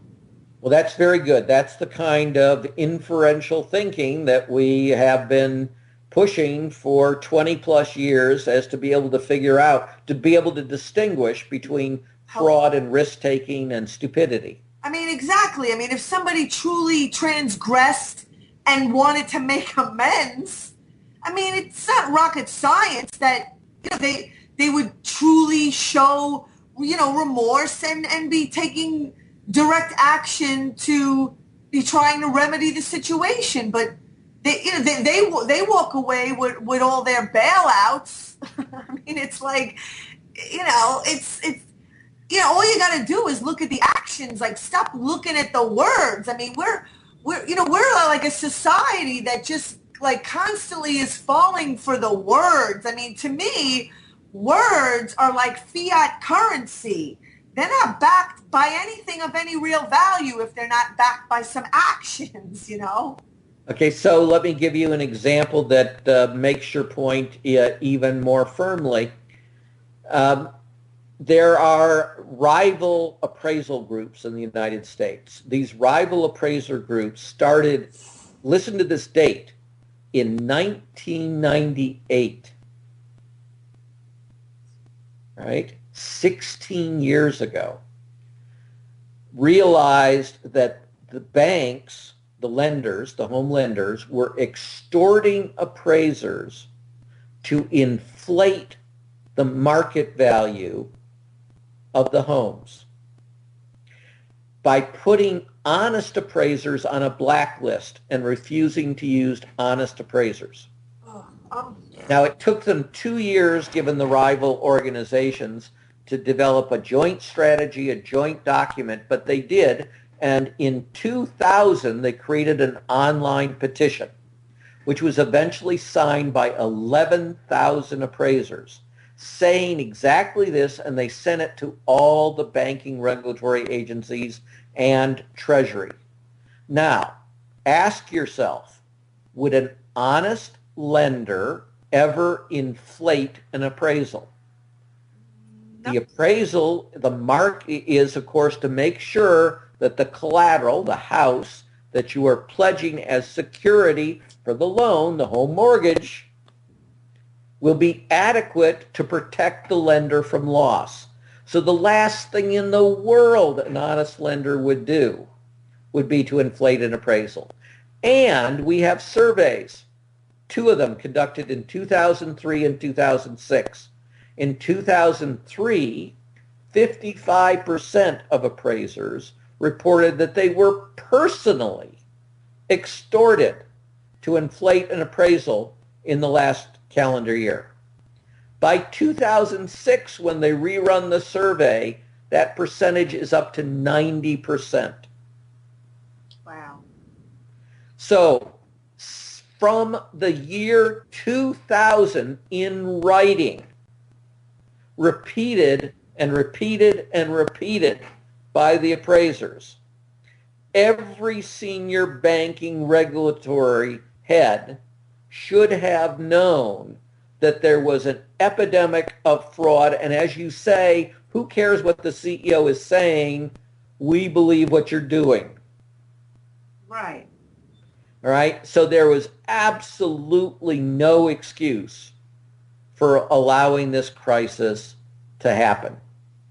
Well, that's very good. That's the kind of inferential thinking that we have been pushing for 20 plus years, as to be able to figure out, to be able to distinguish between fraud and risk-taking and stupidity. I mean, exactly. I mean, if somebody truly transgressed and wanted to make amends, I mean, it's not rocket science that, you know, they would truly show, you know, remorse and be taking direct action to be trying to remedy the situation. But they, you know, they walk away with all their bailouts. I mean, it's like, you know, it's you know, all you got to do is look at the actions. Like, stop looking at the words. I mean, we're you know, we're like a society that just like constantly is falling for the words. I mean, to me, words are like fiat currency. They're not backed by anything of any real value if they're not backed by some actions, you know? Okay, so let me give you an example that makes your point even more firmly. There are rival appraisal groups in the United States. These rival appraiser groups started, listen to this date, in 1998. Right? 16 years ago, realized that the banks, the lenders, the home lenders, were extorting appraisers to inflate the market value of the homes by putting honest appraisers on a blacklist and refusing to use honest appraisers. Now, it took them 2 years, given the rival organizations, to develop a joint strategy, a joint document, but they did. And in 2000, they created an online petition, which was eventually signed by 11,000 appraisers, saying exactly this, and they sent it to all the banking regulatory agencies and Treasury. Now, ask yourself, would an honest lender ever inflate an appraisal? The appraisal, the mark is, of course, to make sure that the collateral, the house that you are pledging as security for the loan, the home mortgage, will be adequate to protect the lender from loss. So the last thing in the world an honest lender would do would be to inflate an appraisal. And we have surveys, 2 of them conducted in 2003 and 2006. In 2003, 55% of appraisers reported that they were personally extorted to inflate an appraisal in the last calendar year. By 2006, when they rerun the survey, that percentage is up to 90%. Wow. So from the year 2000 in writing, repeated and repeated and repeated by the appraisers, every senior banking regulatory head should have known that there was an epidemic of fraud. And as you say, who cares what the CEO is saying? We believe what you're doing. Right. All right. So there was absolutely no excuse for allowing this crisis to happen.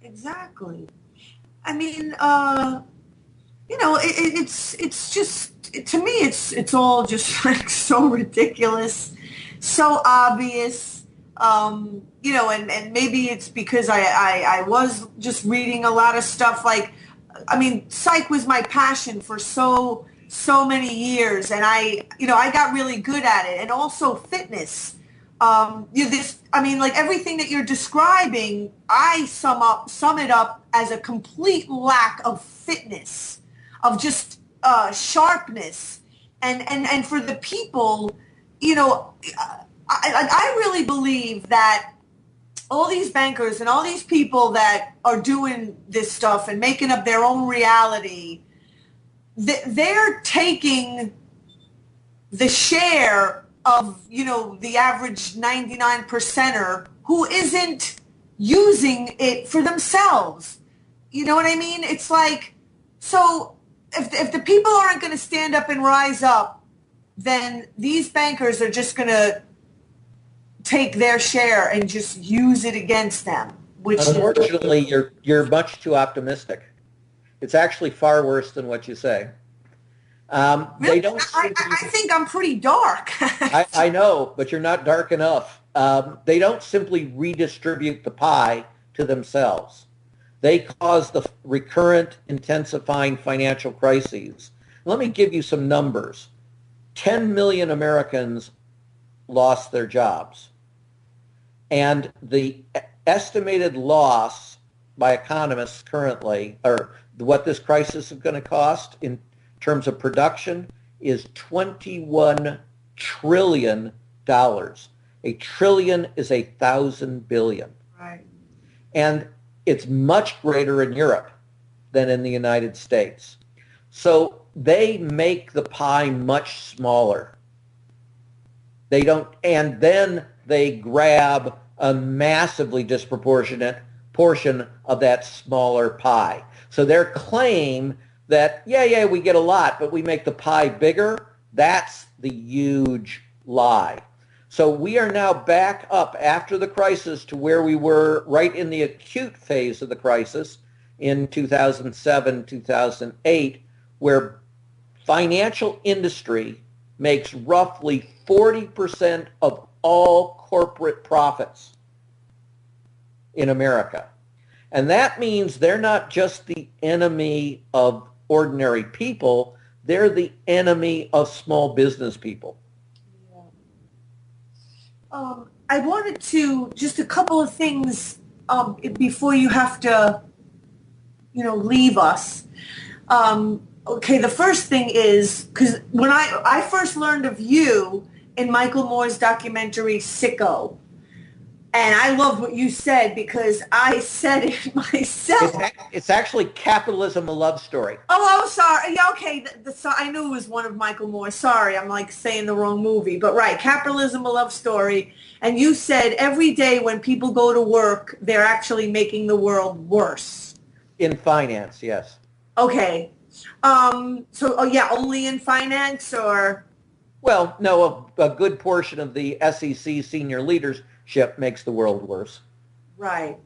Exactly. I mean, you know, it's just, to me, it's all just like so ridiculous, so obvious. You know, and maybe it's because I was just reading a lot of stuff. Like, I mean, psych was my passion for so many years, and I got really good at it, and also fitness. I mean, like everything that you're describing, I sum it up as a complete lack of fitness, of just sharpness, and for the people, you know, I really believe that all these bankers and all these people that are doing this stuff and making up their own reality, they're taking the share of, the average 99 percenter who isn't using it for themselves. You know what I mean? It's like, so if the people aren't going to stand up and rise up, then these bankers are just going to take their share and just use it against them. Which unfortunately, you're much too optimistic. It's actually far worse than what you say. Really? They don't. I think I'm pretty dark. I know, but you're not dark enough. They don't simply redistribute the pie to themselves. They cause the recurrent, intensifying financial crises. Let me give you some numbers. 10 million Americans lost their jobs. And the estimated loss by economists currently, or what this crisis is going to cost in terms of production, is $21 trillion. A trillion is 1,000 billion. Right. And it's much greater in Europe than in the United States. So they make the pie much smaller. They don't, and then they grab a massively disproportionate portion of that smaller pie. So their claim that, yeah, we get a lot, but we make the pie bigger, that's the huge lie. So we are now back up after the crisis to where we were right in the acute phase of the crisis in 2007, 2008, where financial industry makes roughly 40% of all corporate profits in America. And that means they're not just the enemy of ordinary people, they're the enemy of small business people. I wanted to, just a couple of things before you have to, leave us. Okay, the first thing is, because when I first learned of you in Michael Moore's documentary, Sicko, and I loved what you said because I said it myself. It's actually Capitalism, a Love Story. Oh, sorry. Yeah, okay. I knew it was one of Michael Moore's. Sorry, I'm like saying the wrong movie. But right, Capitalism, a Love Story. And you said every day when people go to work, they're actually making the world worse. In finance, yes. Okay. Only in finance or? Well, no, a good portion of the SEC senior leadership makes the world worse. Right.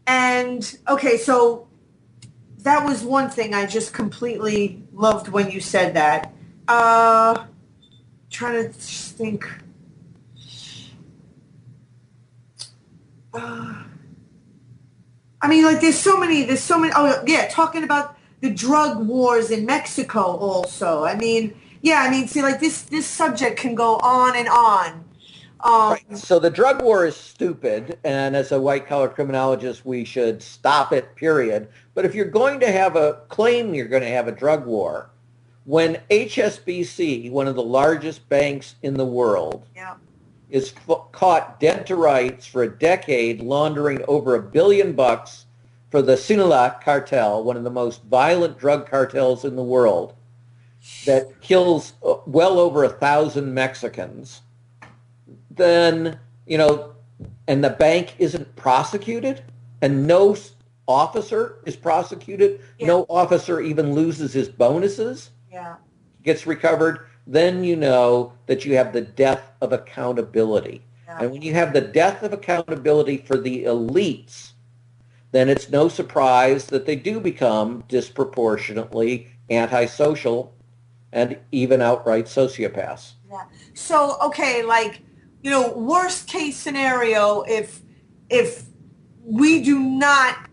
And, okay, so that was one thing I just completely loved when you said that. Trying to think. There's so many, oh, yeah, talking about the drug wars in Mexico also. This subject can go on and on. Right. So the drug war is stupid, and as a white-collar criminologist, we should stop it, period. But if you're going to have claim you're going to have a drug war, when HSBC, one of the largest banks in the world, is caught dead to rights for a decade laundering over $1 billion for the Sinaloa cartel, one of the most violent drug cartels in the world, that kills well over 1,000 Mexicans, then, and the bank isn't prosecuted, and no officer is prosecuted, no officer even loses his bonuses, gets recovered, then you know that you have the death of accountability. And when you have the death of accountability for the elites, then it's no surprise that they do become disproportionately antisocial and even outright sociopaths. Yeah. So, okay, worst case scenario, if we do not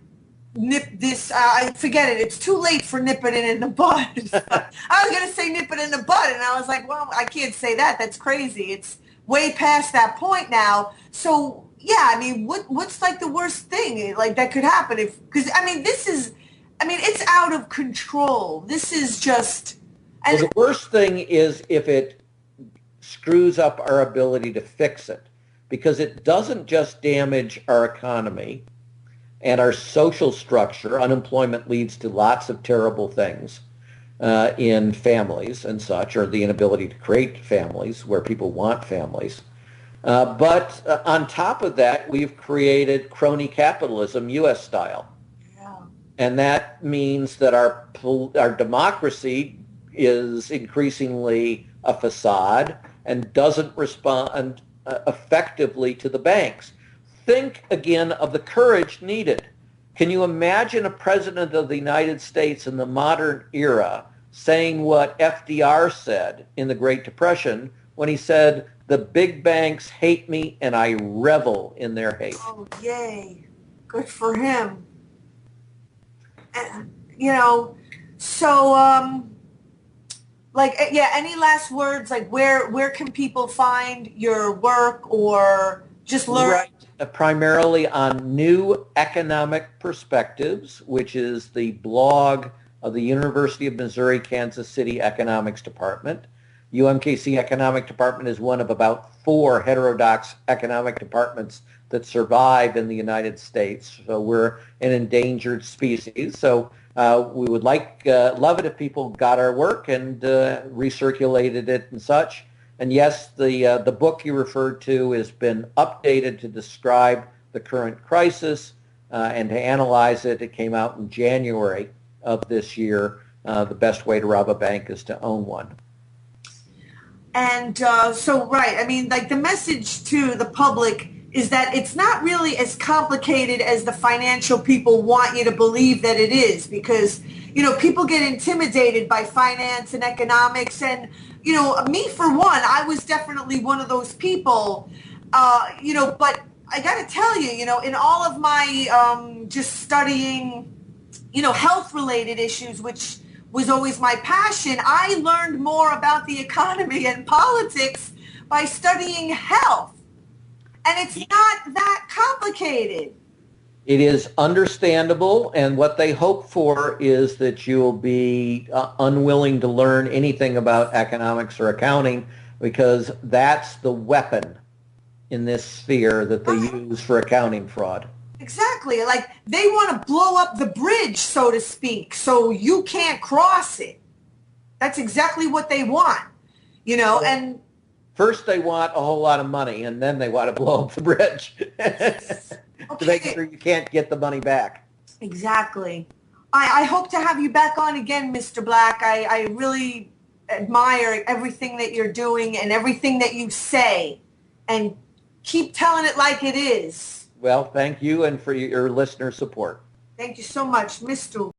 nip this, forget it, it's too late for nipping it in the bud. I was going to say nip it in the bud, and I was like, well, I can't say that. That's crazy. It's way past that point now. So, what's the worst thing that could happen? It's out of control. This is just... Well, the worst thing is if it screws up our ability to fix it, because it doesn't just damage our economy and our social structure. Unemployment leads to lots of terrible things. in families and such, or the inability to create families where people want families. But on top of that, we've created crony capitalism, U.S. style. Yeah. And that means that our democracy is increasingly a facade and doesn't respond effectively to the banks. Think again of the courage needed. Can you imagine a president of the United States in the modern era saying what FDR said in the Great Depression when he said, "The big banks hate me and I revel in their hate"? Oh, yay. Good for him. And, you know, so, any last words? Like, where can people find your work or just learn? Right. Primarily on New Economic Perspectives, which is the blog of the University of Missouri Kansas City Economics Department. UMKC Economic Department is one of about 4 heterodox economic departments that survive in the United States. So we're an endangered species. So we would love it if people got our work and recirculated it and such. And yes, the book you referred to has been updated to describe the current crisis and to analyze it. It came out in January of this year. The best way to rob a bank is to own one. And right, I mean, like the message to the public is that it's not really as complicated as the financial people want you to believe that it is, because, you know, people get intimidated by finance and economics. And, you know, me for one, I was definitely one of those people, but I got to tell you, you know, in all of my just studying, you know, health related issues, which was always my passion, I learned more about the economy and politics by studying health. And it's not that complicated. It is understandable, and what they hope for is that you'll be unwilling to learn anything about economics or accounting, because that's the weapon in this sphere that they use for accounting fraud. Exactly. Like they want to blow up the bridge, so to speak, so you can't cross it. That's exactly what they want, you know, and first they want a whole lot of money, and then they want to blow up the bridge to make sure you can't get the money back. Exactly. I hope to have you back on again, Mr. Black. I really admire everything that you're doing and everything that you say, and keep telling it like it is. Well, thank you, and for your listener support. Thank you so much, Mr.